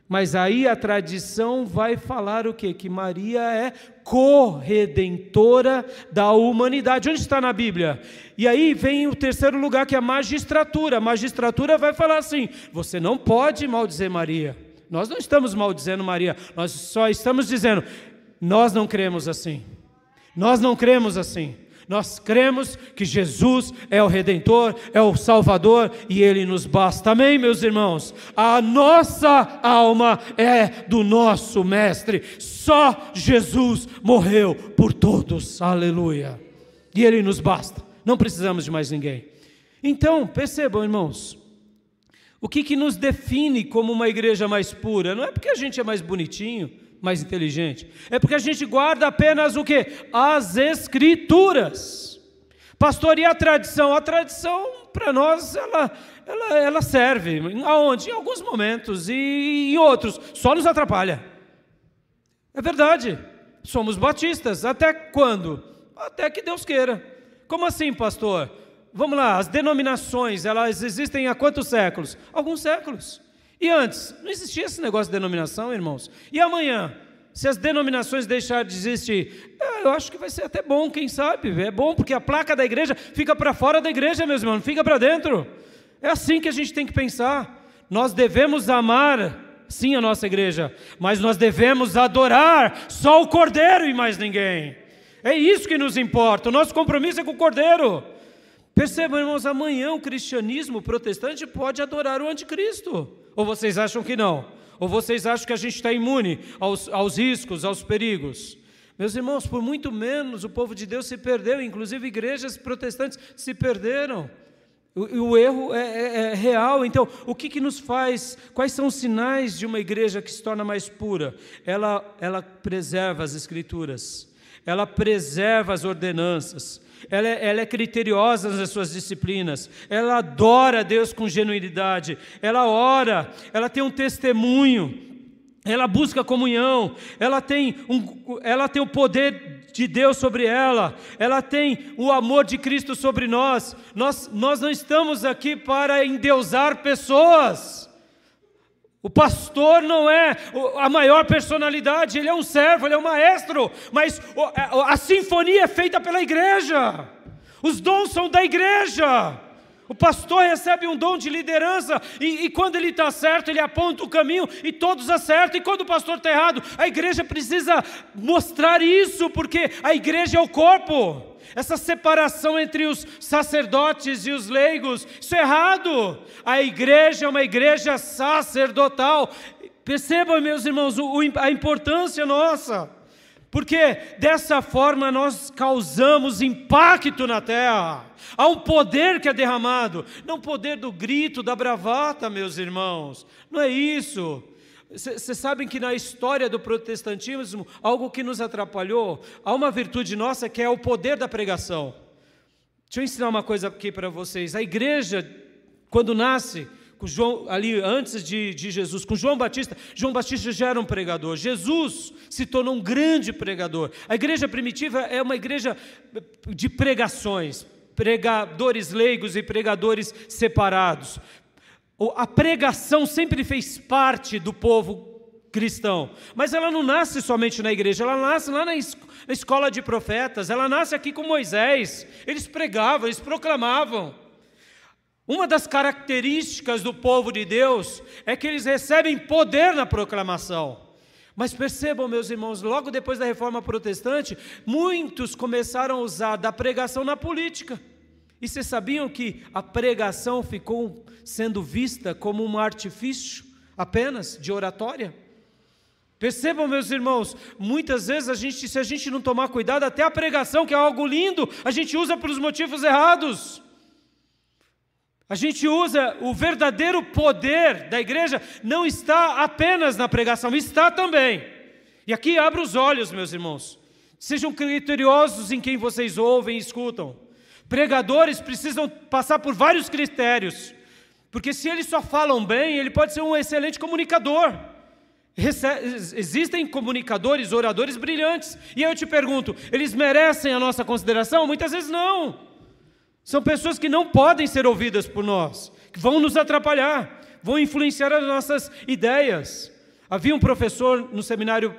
Mas aí a tradição vai falar o quê? Que Maria é corredentora da humanidade. Onde está na Bíblia? E aí vem o terceiro lugar, que é a magistratura. A magistratura vai falar assim: você não pode maldizer Maria. Nós não estamos maldizendo Maria. Nós só estamos dizendo: Nós não cremos assim. Nós não cremos assim. Nós cremos que Jesus é o Redentor, é o Salvador e Ele nos basta. Amém, meus irmãos? A nossa alma é do nosso Mestre. Só Jesus morreu por todos. Aleluia. E Ele nos basta. Não precisamos de mais ninguém. Então, percebam, irmãos, o que nos define como uma igreja mais pura? Não é porque a gente é mais bonitinho, mais inteligente, é porque a gente guarda apenas o quê? As Escrituras. Pastor, e a tradição? A tradição, para nós, ela serve. Aonde? Em alguns momentos, e em outros, só nos atrapalha. É verdade, somos batistas. Até quando? Até que Deus queira. Como assim, pastor? Vamos lá, as denominações, elas existem há quantos séculos? Alguns séculos. E antes? Não existia esse negócio de denominação, irmãos. E amanhã? Se as denominações deixarem de existir, eu acho que vai ser até bom, quem sabe? É bom, porque a placa da igreja fica para fora da igreja, meus irmãos, não fica para dentro. É assim que a gente tem que pensar. Nós devemos amar, sim, a nossa igreja, mas nós devemos adorar só o Cordeiro e mais ninguém. É isso que nos importa, o nosso compromisso é com o Cordeiro. Percebam, irmãos, amanhã o cristianismo protestante pode adorar o anticristo. Ou vocês acham que não? Ou vocês acham que a gente está imune aos riscos, aos perigos? Meus irmãos, por muito menos o povo de Deus se perdeu, inclusive igrejas protestantes se perderam. O erro é real. Então, o que nos faz, quais são os sinais de uma igreja que se torna mais pura? Ela preserva as Escrituras, ela preserva as ordenanças, ela é criteriosa nas suas disciplinas, ela adora a Deus com genuinidade, ela ora, ela tem um testemunho, ela busca comunhão, ela tem o poder de Deus sobre ela tem o amor de Cristo sobre nós. Nós não estamos aqui para endeusar pessoas. O pastor não é a maior personalidade, ele é um servo, ele é um maestro, mas a sinfonia é feita pela igreja, os dons são da igreja. O pastor recebe um dom de liderança e quando ele está certo, ele aponta o caminho e todos acertam, e quando o pastor está errado, a igreja precisa mostrar isso, porque a igreja é o corpo. Essa separação entre os sacerdotes e os leigos, isso é errado. A igreja é uma igreja sacerdotal. Percebam, meus irmãos, a importância nossa, porque dessa forma nós causamos impacto na terra. Há um poder que é derramado, não o poder do grito, da bravata, meus irmãos, não é isso. Vocês sabem que na história do protestantismo, algo que nos atrapalhou, há uma virtude nossa que é o poder da pregação. Deixa eu ensinar uma coisa aqui para vocês. A igreja, quando nasce, com João, ali antes de Jesus, com João Batista já era um pregador. Jesus se tornou um grande pregador. A igreja primitiva é uma igreja de pregações, pregadores leigos e pregadores separados. A pregação sempre fez parte do povo cristão, mas ela não nasce somente na igreja, ela nasce lá na escola de profetas, ela nasce aqui com Moisés. Eles pregavam, eles proclamavam. Uma das características do povo de Deus é que eles recebem poder na proclamação. Mas percebam, meus irmãos, logo depois da reforma protestante, muitos começaram a usar da pregação na política. E vocês sabiam que a pregação ficou sendo vista como um artifício apenas de oratória? Percebam, meus irmãos, muitas vezes se a gente não tomar cuidado, até a pregação, que é algo lindo, a gente usa para os motivos errados. A gente usa o verdadeiro poder da igreja, não está apenas na pregação, está também. E aqui abra os olhos, meus irmãos. Sejam criteriosos em quem vocês ouvem e escutam. Pregadores precisam passar por vários critérios, porque se eles só falam bem, ele pode ser um excelente comunicador. Existem comunicadores, oradores brilhantes, e aí eu te pergunto, eles merecem a nossa consideração? Muitas vezes não. São pessoas que não podem ser ouvidas por nós, que vão nos atrapalhar, vão influenciar as nossas ideias. Havia um professor no seminário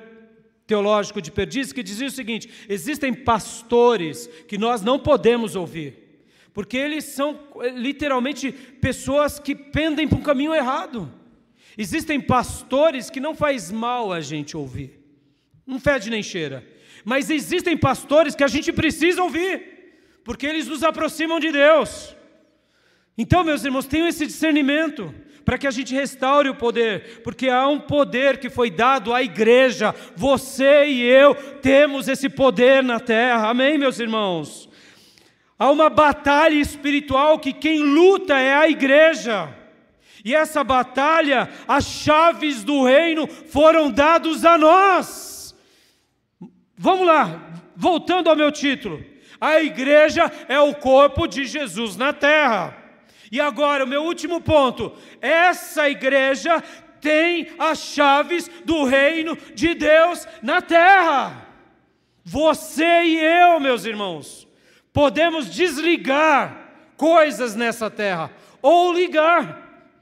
teológico de Perdizes que dizia o seguinte: existem pastores que nós não podemos ouvir, porque eles são literalmente pessoas que pendem para um caminho errado. Existem pastores que não faz mal a gente ouvir, não fede nem cheira. Mas existem pastores que a gente precisa ouvir, porque eles nos aproximam de Deus. Então, meus irmãos, tenham esse discernimento, para que a gente restaure o poder, porque há um poder que foi dado à igreja, você e eu temos esse poder na terra, amém, meus irmãos? Há uma batalha espiritual que quem luta é a igreja, e essa batalha, as chaves do reino foram dadas a nós. Vamos lá, voltando ao meu título, a igreja é o corpo de Jesus na terra. E agora, o meu último ponto, essa igreja tem as chaves do reino de Deus na terra. Você e eu, meus irmãos, podemos desligar coisas nessa terra, ou ligar.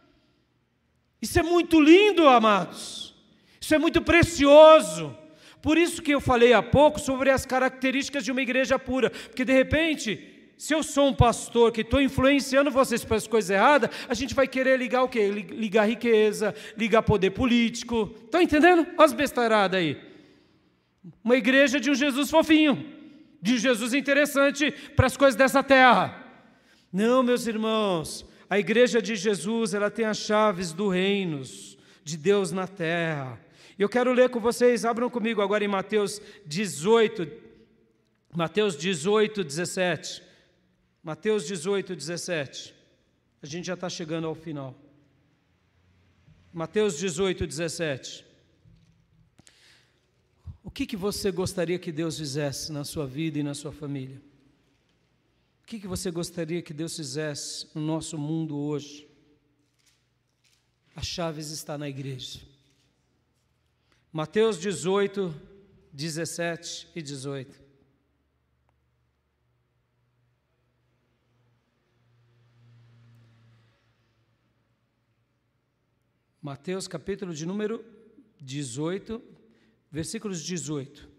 Isso é muito lindo, amados, isso é muito precioso. Por isso que eu falei há pouco sobre as características de uma igreja pura, porque de repente, se eu sou um pastor que estou influenciando vocês para as coisas erradas, a gente vai querer ligar o quê? Ligar riqueza, ligar poder político. Estão entendendo? Olha as besteiradas aí. Uma igreja de um Jesus fofinho, de um Jesus interessante para as coisas dessa terra. Não, meus irmãos, a igreja de Jesus, ela tem as chaves do reino de Deus na terra. E eu quero ler com vocês, abram comigo agora em Mateus 18, 17. Mateus 18, 17. A gente já está chegando ao final. Mateus 18, 17. O que você gostaria que Deus fizesse na sua vida e na sua família? O que você gostaria que Deus fizesse no nosso mundo hoje? As chaves estão na igreja. Mateus 18, 17 e 18. Mateus capítulo de número 18, versículos 18.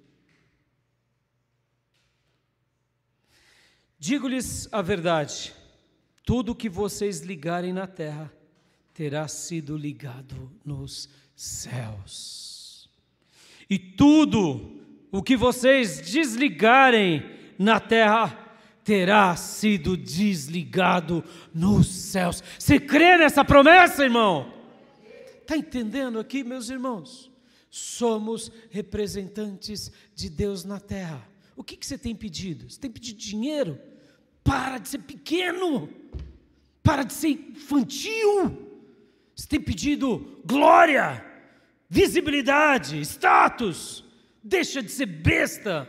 Digo-lhes a verdade, tudo que vocês ligarem na terra, terá sido ligado nos céus. E tudo o que vocês desligarem na terra, terá sido desligado nos céus. Você crê nessa promessa, irmão? Está entendendo aqui, meus irmãos? Somos representantes de Deus na terra. O que você tem pedido? Você tem pedido dinheiro? Para de ser pequeno. Para de ser infantil. Você tem pedido glória, visibilidade, status. Deixa de ser besta.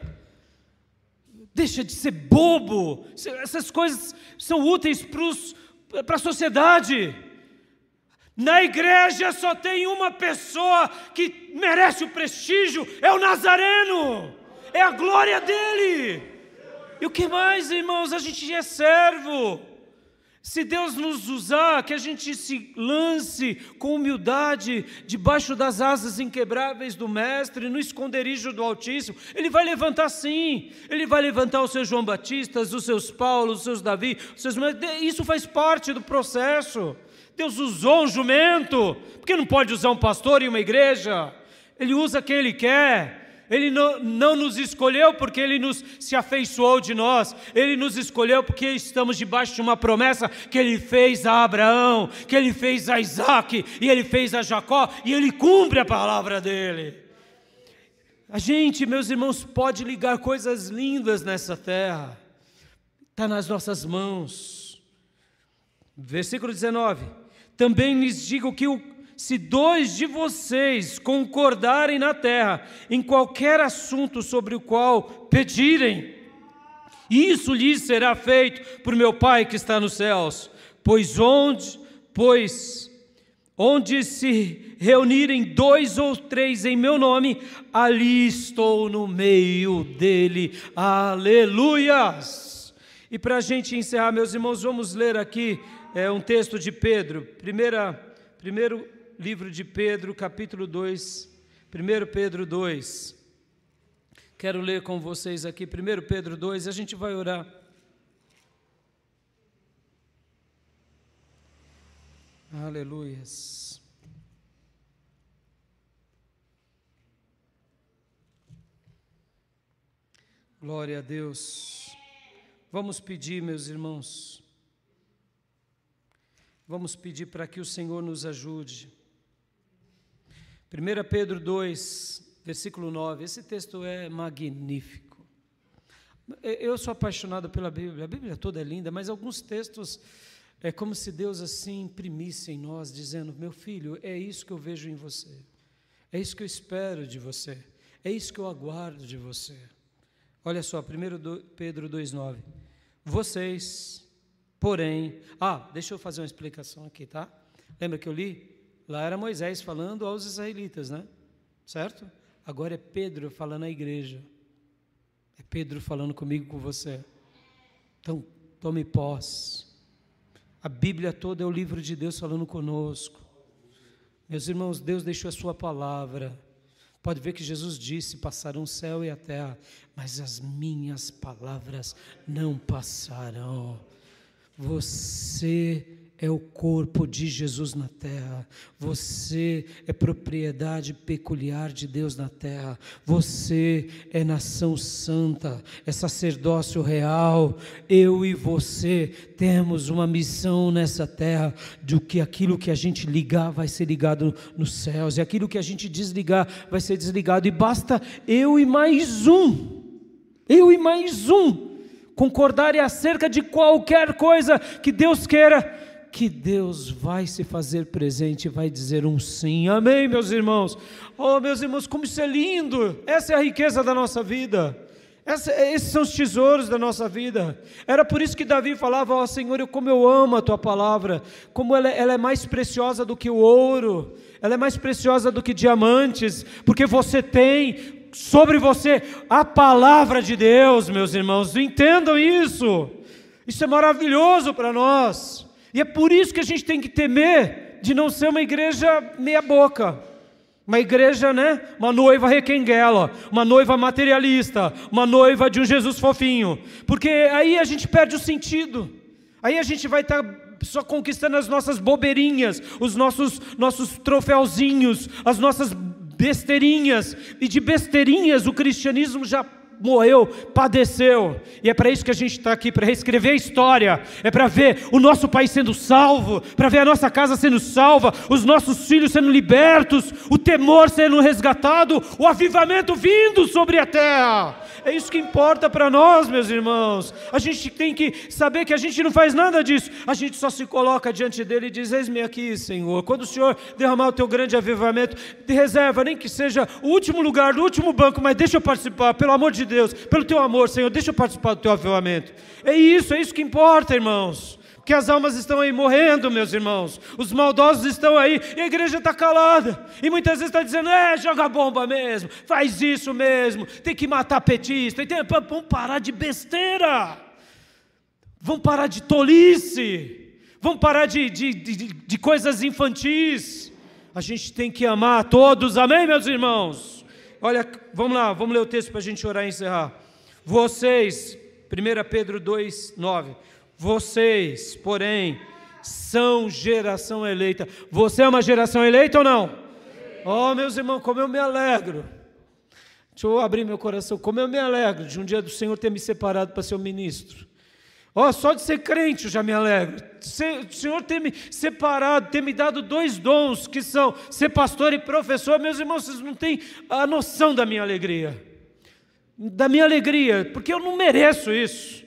Deixa de ser bobo. Essas coisas são úteis para a sociedade. Na igreja só tem uma pessoa que merece o prestígio, é o Nazareno, é a glória dele. E o que mais, irmãos? A gente é servo. Se Deus nos usar, que a gente se lance com humildade debaixo das asas inquebráveis do Mestre, no esconderijo do Altíssimo, Ele vai levantar sim. Ele vai levantar os seus João Batistas, os seus Paulos, os seus Davi, isso faz parte do processo. Deus usou um jumento, por que não pode usar um pastor em uma igreja? Ele usa quem Ele quer. Ele não nos escolheu porque Ele se afeiçoou de nós. Ele nos escolheu porque estamos debaixo de uma promessa que Ele fez a Abraão, que Ele fez a Isaac, e Ele fez a Jacó, e Ele cumpre a palavra dEle. A gente, meus irmãos, pode ligar coisas lindas nessa terra. Está nas nossas mãos. Versículo 19. Também lhes digo que se dois de vocês concordarem na terra, em qualquer assunto sobre o qual pedirem, isso lhes será feito por meu Pai que está nos céus. Pois onde se reunirem 2 ou 3 em meu nome, ali estou no meio dele. Aleluias! E para a gente encerrar, meus irmãos, vamos ler aqui um texto de Pedro, primeiro livro de Pedro, capítulo 2, 1 Pedro 2. Quero ler com vocês aqui, 1 Pedro 2, e a gente vai orar. Aleluias. Glória a Deus. Vamos pedir, meus irmãos, vamos pedir para que o Senhor nos ajude. 1 Pedro 2, versículo 9, esse texto é magnífico. Eu sou apaixonado pela Bíblia, a Bíblia toda é linda, mas alguns textos é como se Deus assim imprimisse em nós, dizendo: meu filho, é isso que eu vejo em você, é isso que eu espero de você, é isso que eu aguardo de você. Olha só, 1 Pedro 2,9, vocês, porém, deixa eu fazer uma explicação aqui, tá? Lembra que eu li? Lá era Moisés falando aos israelitas, né? Certo? Agora é Pedro falando à igreja. É Pedro falando comigo, com você. Então, tome posse. A Bíblia toda é o livro de Deus falando conosco. Meus irmãos, Deus deixou a sua palavra. Pode ver que Jesus disse: passarão o céu e a terra, mas as minhas palavras não passarão. Você é o corpo de Jesus na terra, você é propriedade peculiar de Deus na terra, você é nação santa, é sacerdócio real. Eu e você temos uma missão nessa terra, de que aquilo que a gente ligar vai ser ligado nos céus, e aquilo que a gente desligar vai ser desligado, e basta eu e mais um concordarem acerca de qualquer coisa que Deus queira, que Deus vai se fazer presente e vai dizer um sim. Amém, meus irmãos? Oh, meus irmãos, como isso é lindo! Essa é a riqueza da nossa vida. Esses são os tesouros da nossa vida. Era por isso que Davi falava: ó Senhor, como eu amo a Tua palavra, como ela é mais preciosa do que o ouro, ela é mais preciosa do que diamantes, porque você tem sobre você a palavra de Deus, meus irmãos. Entendam isso. Isso é maravilhoso para nós. E é por isso que a gente tem que temer de não ser uma igreja meia boca, uma igreja, uma noiva requenguela, uma noiva materialista, uma noiva de um Jesus fofinho, porque aí a gente perde o sentido, aí a gente vai estar só conquistando as nossas bobeirinhas, os nossos troféuzinhos, as nossas besteirinhas, e de besteirinhas o cristianismo já morreu, padeceu, e é para isso que a gente está aqui, para reescrever a história, é para ver o nosso país sendo salvo, para ver a nossa casa sendo salva, os nossos filhos sendo libertos, o temor sendo resgatado, o avivamento vindo sobre a terra. É isso que importa para nós, meus irmãos. A gente tem que saber que a gente não faz nada disso, a gente só se coloca diante dele e diz: eis-me aqui, Senhor. Quando o Senhor derramar o teu grande avivamento, te reserva, nem que seja o último lugar, no último banco, mas deixa eu participar, pelo amor de Deus, pelo teu amor, Senhor, deixa eu participar do teu avivamento. É isso que importa, irmãos. Porque as almas estão aí morrendo, meus irmãos. Os maldosos estão aí e a igreja está calada. E muitas vezes está dizendo: joga bomba mesmo, faz isso mesmo, tem que matar petista. Vamos parar de besteira, vamos parar de tolice, vamos parar de coisas infantis. A gente tem que amar a todos, amém, meus irmãos? Olha, vamos lá, vamos ler o texto para a gente orar e encerrar. Vocês, 1 Pedro 2,9, vocês, porém, são geração eleita. Você é uma geração eleita ou não? Oh, meus irmãos, como eu me alegro. Deixa eu abrir meu coração. Como eu me alegro de um dia do Senhor ter me separado para ser um ministro. Só de ser crente eu já me alegro. O Senhor ter me separado, ter me dado 2 dons, que são ser pastor e professor. Meus irmãos, vocês não têm a noção da minha alegria. Porque eu não mereço isso.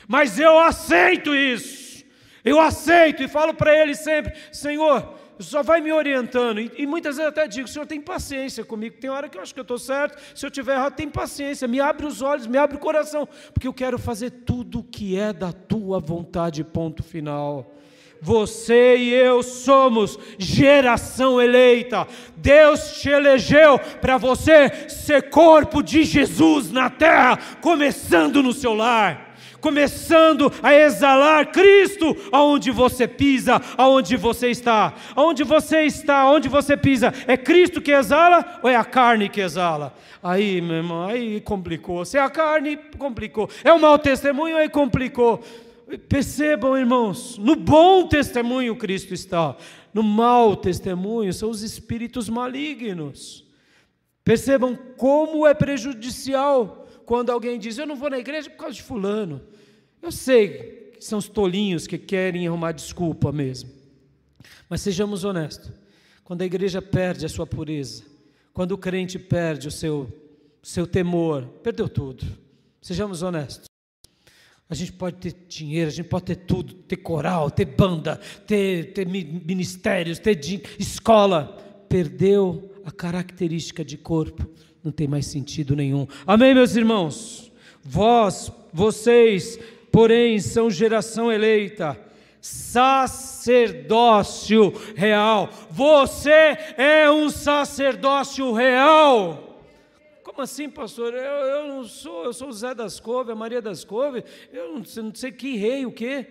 Mas eu aceito isso. Eu aceito e falo para Ele sempre: Senhor, só vai me orientando. E muitas vezes eu até digo: Senhor, tem paciência comigo. Tem hora que eu acho que eu estou certo. Se eu estiver errado, tem paciência. Me abre os olhos, me abre o coração. Porque eu quero fazer tudo o que é da Tua vontade, ponto final. Você e eu somos geração eleita. Deus te elegeu para você ser corpo de Jesus na terra, começando no seu lar, começando a exalar Cristo aonde você pisa, aonde você está. Aonde você está, aonde você pisa, é Cristo que exala ou é a carne que exala? Aí, meu irmão, aí complicou. Se é a carne, complicou. É o mau testemunho, aí complicou. Percebam, irmãos, no bom testemunho Cristo está, no mau testemunho são os espíritos malignos. Percebam como é prejudicial quando alguém diz, eu não vou na igreja por causa de fulano. Eu sei que são os tolinhos que querem arrumar desculpa mesmo. Mas sejamos honestos. Quando a igreja perde a sua pureza, quando o crente perde o seu temor, perdeu tudo. Sejamos honestos. A gente pode ter dinheiro, a gente pode ter tudo, ter coral, ter banda, ter ministérios, ter escola. Perdeu a característica de corpo, não tem mais sentido nenhum. Amém, meus irmãos? Vocês, porém, são geração eleita, sacerdócio real. Você é um sacerdócio real. Como assim, pastor? Eu não sou, eu sou o Zé das Couves, a Maria das Couves, eu não sei que rei, o quê?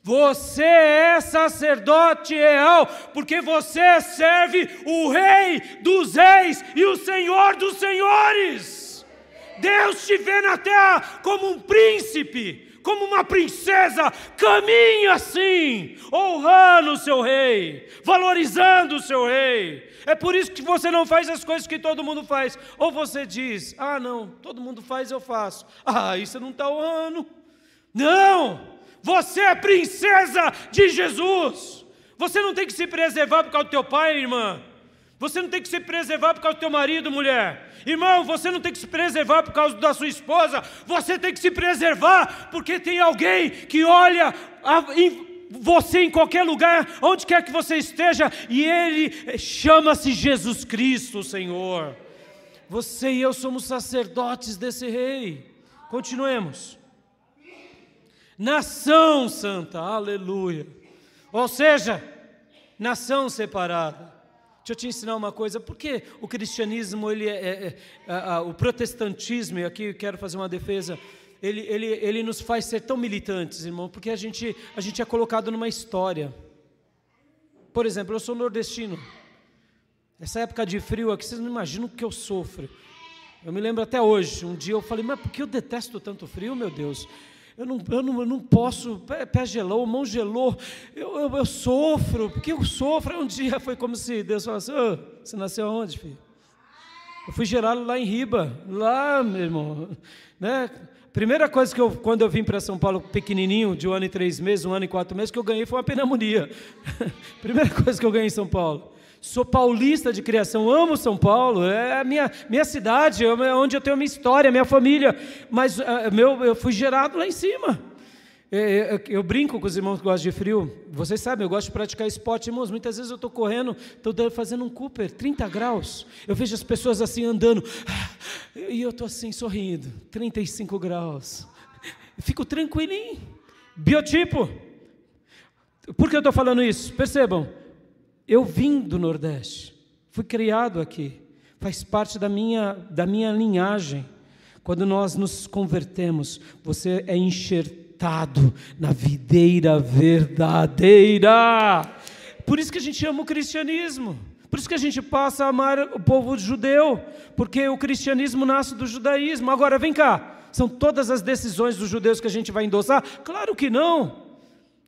Você é sacerdote real, porque você serve o Rei dos Reis e o Senhor dos Senhores. Deus te vê na terra como um príncipe, como uma princesa. Caminhe assim, honrando o seu rei, valorizando o seu rei. É por isso que você não faz as coisas que todo mundo faz. Ou você diz, não, todo mundo faz, eu faço. Isso você não está honrando. Não, você é princesa de Jesus. Você não tem que se preservar por causa do teu pai, irmã. Você não tem que se preservar por causa do teu marido, mulher. Irmão, você não tem que se preservar por causa da sua esposa. Você tem que se preservar porque tem alguém que olha você em qualquer lugar, onde quer que você esteja, e Ele chama-se Jesus Cristo, Senhor. Você e eu somos sacerdotes desse Rei. Continuemos. Nação santa, aleluia. Ou seja, nação separada. Deixa eu te ensinar uma coisa, porque o cristianismo, o protestantismo, e aqui eu quero fazer uma defesa, ele nos faz ser tão militantes, irmão, porque a gente é colocado numa história. Por exemplo, eu sou nordestino. Essa época de frio aqui, vocês não imaginam o que eu sofro. Eu me lembro até hoje, um dia eu falei, mas por que eu detesto tanto frio, meu Deus? Eu não posso, pé gelou, mão gelou, eu sofro, porque eu sofro. Aí um dia foi como se Deus falasse, você nasceu aonde, filho? Eu fui gerado lá em Riba, lá, meu irmão, né? Primeira coisa quando eu vim para São Paulo pequenininho, de 1 ano e 3 meses, 1 ano e 4 meses, que eu ganhei foi uma pneumonia. Primeira coisa que eu ganhei em São Paulo. Sou paulista de criação, amo São Paulo, é a minha cidade, onde eu tenho a minha história, a minha família, mas eu fui gerado lá em cima. Eu brinco com os irmãos que gostam de frio, vocês sabem, eu gosto de praticar esporte, irmãos, muitas vezes eu estou correndo, estou fazendo um Cooper, 30 graus, eu vejo as pessoas assim andando, e eu estou assim sorrindo, 35 graus, eu fico tranquilinho, biotipo. Por que eu estou falando isso? Percebam, eu vim do Nordeste, fui criado aqui, faz parte da minha linhagem. Quando nós nos convertemos, você é enxertado na videira verdadeira. Por isso que a gente ama o cristianismo, por isso que a gente passa a amar o povo judeu, porque o cristianismo nasce do judaísmo. Agora vem cá, são todas as decisões dos judeus que a gente vai endossar? Claro que não.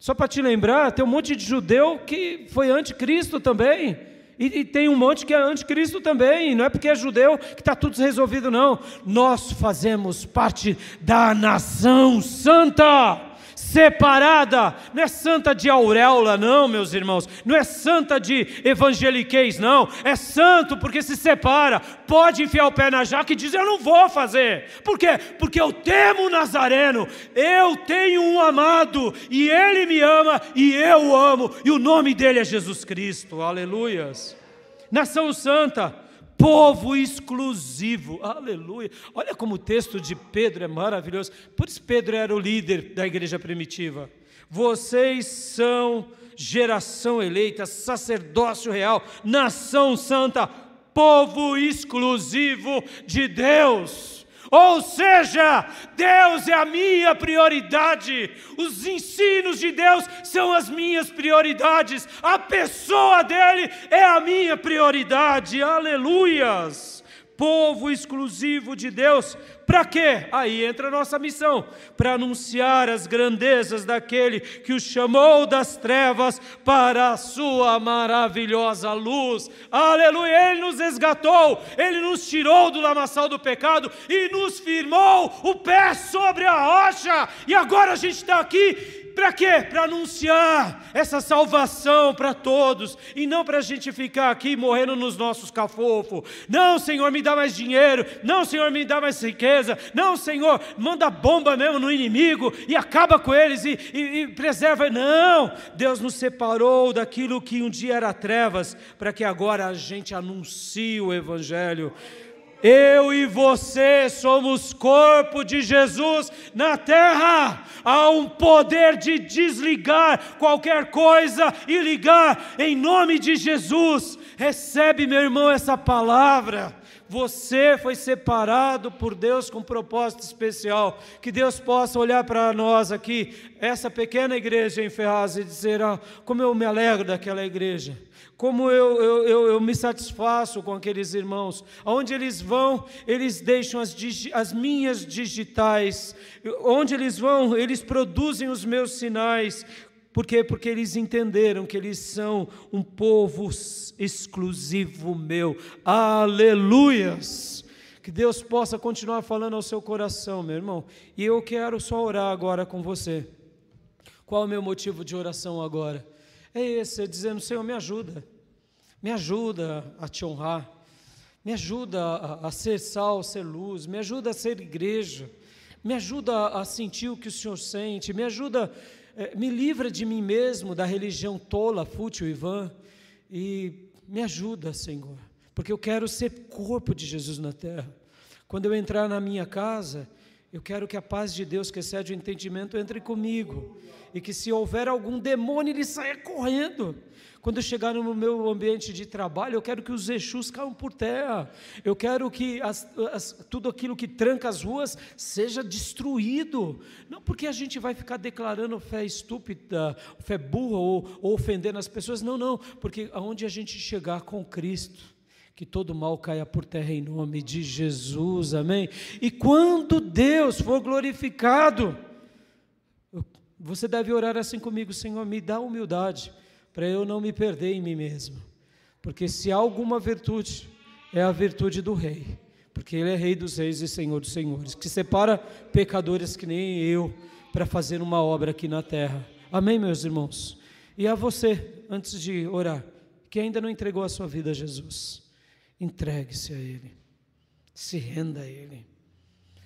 Só para te lembrar, tem um monte de judeu que foi anticristo também, e tem um monte que é anticristo também, não é porque é judeu que está tudo resolvido, não. Nós fazemos parte da nação santa, separada, não é santa de auréola não, meus irmãos, não é santa de evangeliquez não, é santo porque se separa, pode enfiar o pé na jaca e dizer, eu não vou fazer. Por quê? Porque eu temo o Nazareno, eu tenho um amado, e ele me ama, e eu o amo, e o nome dele é Jesus Cristo, aleluias. Nação santa, povo exclusivo, aleluia. Olha como o texto de Pedro é maravilhoso. Por isso Pedro era o líder da igreja primitiva. Vocês são geração eleita, sacerdócio real, nação santa, povo exclusivo de Deus. Ou seja, Deus é a minha prioridade, os ensinos de Deus são as minhas prioridades, a pessoa dele é a minha prioridade, aleluias. povo exclusivo de Deus. Para quê? Aí entra a nossa missão, para anunciar as grandezas daquele que os chamou das trevas para a sua maravilhosa luz. Aleluia! Ele nos resgatou, Ele nos tirou do lamaçal do pecado e nos firmou o pé sobre a rocha. E agora a gente está aqui. Para quê? Para anunciar essa salvação para todos, e não para a gente ficar aqui morrendo nos nossos cafofos. Não, Senhor, me dá mais dinheiro. Não, Senhor, me dá mais riqueza. Não, Senhor, manda bomba mesmo no inimigo e acaba com eles e preserva. Não, Deus nos separou daquilo que um dia era trevas, para que agora a gente anuncie o Evangelho. Eu e você somos corpo de Jesus na terra. Há um poder de desligar qualquer coisa e ligar em nome de Jesus. Recebe, meu irmão, essa palavra. Você foi separado por Deus com um propósito especial. Que Deus possa olhar para nós aqui, essa pequena igreja em Ferraz, e dizer: como eu me alegro daquela igreja. Como eu me satisfaço com aqueles irmãos. Aonde eles vão, eles deixam as minhas digitais. Onde eles vão, eles produzem os meus sinais. Por quê? Porque eles entenderam que eles são um povo exclusivo meu. Aleluias! Que Deus possa continuar falando ao seu coração, meu irmão. E eu quero só orar agora com você. Qual é o meu motivo de oração agora? É esse, é dizendo: Senhor, me ajuda a te honrar, me ajuda a ser sal, ser luz, me ajuda a ser igreja, me ajuda a sentir o que o Senhor sente, me ajuda, me livra de mim mesmo, da religião tola, fútil e vã, e me ajuda, Senhor, porque eu quero ser corpo de Jesus na terra. Quando eu entrar na minha casa, eu quero que a paz de Deus, que excede o entendimento, entre comigo, e que se houver algum demônio, ele saia correndo. Quando eu chegar no meu ambiente de trabalho, eu quero que os Exus caiam por terra. Eu quero que tudo aquilo que tranca as ruas seja destruído. Não porque a gente vai ficar declarando fé estúpida, fé burra ou ofendendo as pessoas. Não, porque aonde a gente chegar com Cristo, que todo mal caia por terra em nome de Jesus, amém? E quando Deus for glorificado, você deve orar assim comigo: Senhor, me dá humildade, para eu não me perder em mim mesmo, porque se há alguma virtude, é a virtude do Rei, porque Ele é Rei dos Reis e Senhor dos Senhores, que separa pecadores que nem eu, para fazer uma obra aqui na terra, amém, meus irmãos? E a você, antes de orar, que ainda não entregou a sua vida a Jesus, entregue-se a Ele, se renda a Ele,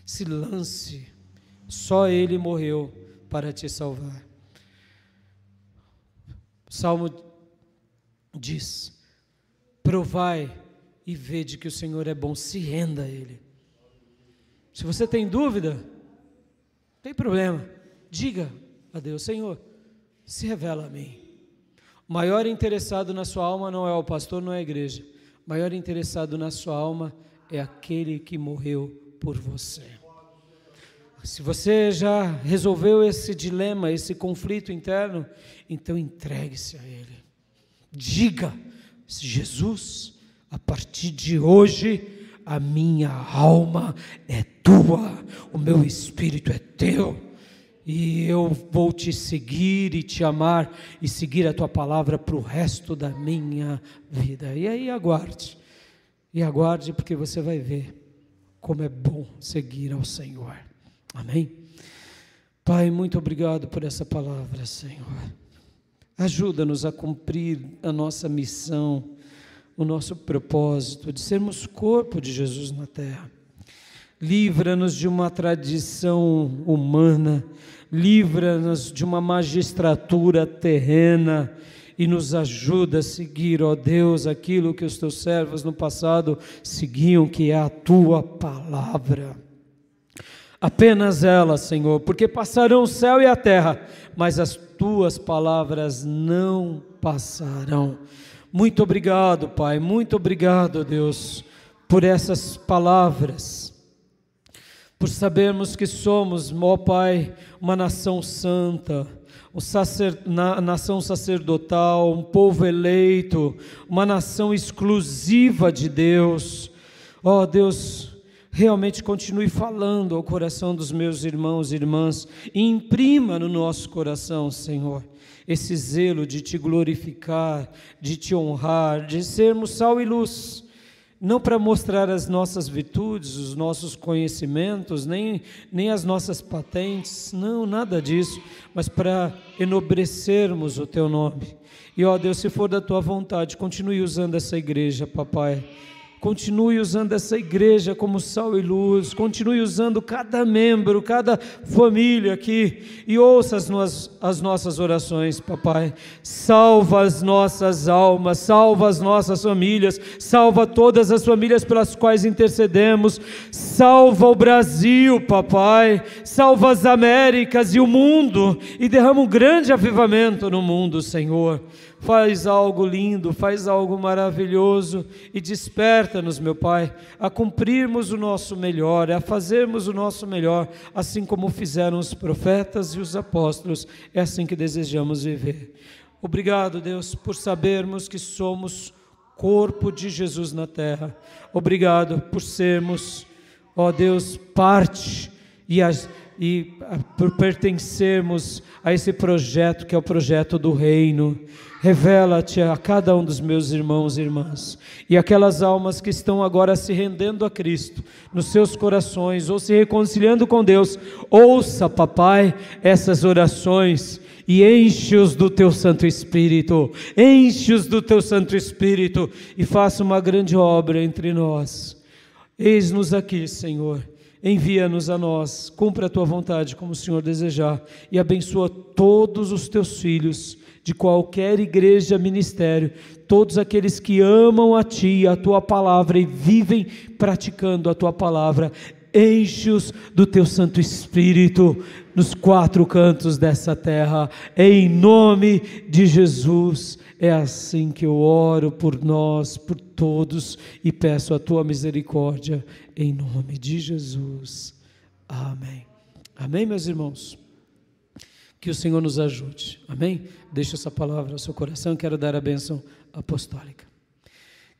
se lance. Só Ele morreu para te salvar. O Salmo diz: provai e vede que o Senhor é bom, se renda a Ele. Se você tem dúvida, não tem problema, diga a Deus: Senhor, se revela a mim. O maior interessado na sua alma não é o pastor, não é a igreja. O maior interessado na sua alma é aquele que morreu por você. Se você já resolveu esse dilema, esse conflito interno, então entregue-se a Ele. Diga: Jesus, a partir de hoje, a minha alma é tua, o meu espírito é teu, e eu vou te seguir e te amar e seguir a tua palavra para o resto da minha vida. E aí aguarde, porque você vai ver como é bom seguir ao Senhor. Amém? Pai, muito obrigado por essa palavra, Senhor. Ajuda-nos a cumprir a nossa missão, o nosso propósito de sermos corpo de Jesus na terra. Livra-nos de uma tradição humana, livra-nos de uma magistratura terrena e nos ajuda a seguir, ó Deus, aquilo que os teus servos no passado seguiam, que é a tua palavra. Apenas ela, Senhor, porque passarão o céu e a terra, mas as tuas palavras não passarão. Muito obrigado, Pai, muito obrigado, Deus, por essas palavras, por sabermos que somos, ó Pai, uma nação santa, nação sacerdotal, um povo eleito, uma nação exclusiva de Deus. Ó Deus, realmente continue falando ao coração dos meus irmãos e irmãs, e imprima no nosso coração, Senhor, esse zelo de Te glorificar, de Te honrar, de sermos sal e luz, não para mostrar as nossas virtudes, os nossos conhecimentos, nem as nossas patentes, não, nada disso, mas para enobrecermos o Teu nome. E ó Deus, se for da Tua vontade, continue usando essa igreja, papai. Continue usando essa igreja como sal e luz, continue usando cada membro, cada família aqui, e ouça as nossas orações, papai. Salva as nossas almas, salva as nossas famílias, salva todas as famílias pelas quais intercedemos, salva o Brasil, papai, salva as Américas e o mundo, e derrama um grande avivamento no mundo, Senhor. Faz algo lindo, faz algo maravilhoso e desperta-nos, meu Pai, a cumprirmos o nosso melhor, a fazermos o nosso melhor, assim como fizeram os profetas e os apóstolos. É assim que desejamos viver. Obrigado, Deus, por sabermos que somos corpo de Jesus na terra. Obrigado por sermos, ó Deus, parte e por pertencermos a esse projeto que é o projeto do reino. Revela-te a cada um dos meus irmãos e irmãs, e aquelas almas que estão agora se rendendo a Cristo, nos seus corações, ou se reconciliando com Deus, ouça, papai, essas orações, e enche-os do Teu Santo Espírito, enche-os do Teu Santo Espírito, e faça uma grande obra entre nós. Eis-nos aqui, Senhor, envia-nos a nós, cumpra a Tua vontade como o Senhor desejar, e abençoa todos os Teus filhos, de qualquer igreja, ministério, todos aqueles que amam a Ti, a Tua palavra e vivem praticando a Tua palavra, enche-os do Teu Santo Espírito nos quatro cantos dessa terra, em nome de Jesus. É assim que eu oro por nós, por todos, e peço a Tua misericórdia, em nome de Jesus. Amém. Amém, meus irmãos? Que o Senhor nos ajude, amém? Deixa essa palavra no seu coração, quero dar a bênção apostólica.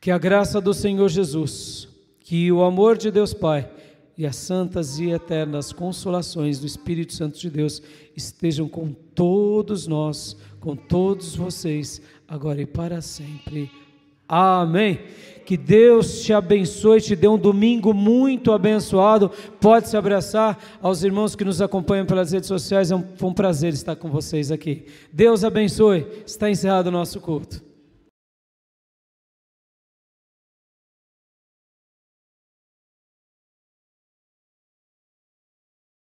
Que a graça do Senhor Jesus, que o amor de Deus Pai e as santas e eternas consolações do Espírito Santo de Deus estejam com todos nós, com todos vocês, agora e para sempre. Amém. Que Deus te abençoe, te dê um domingo muito abençoado. Pode se abraçar aos irmãos que nos acompanham pelas redes sociais. Foi um prazer estar com vocês aqui. Deus abençoe. Está encerrado o nosso culto.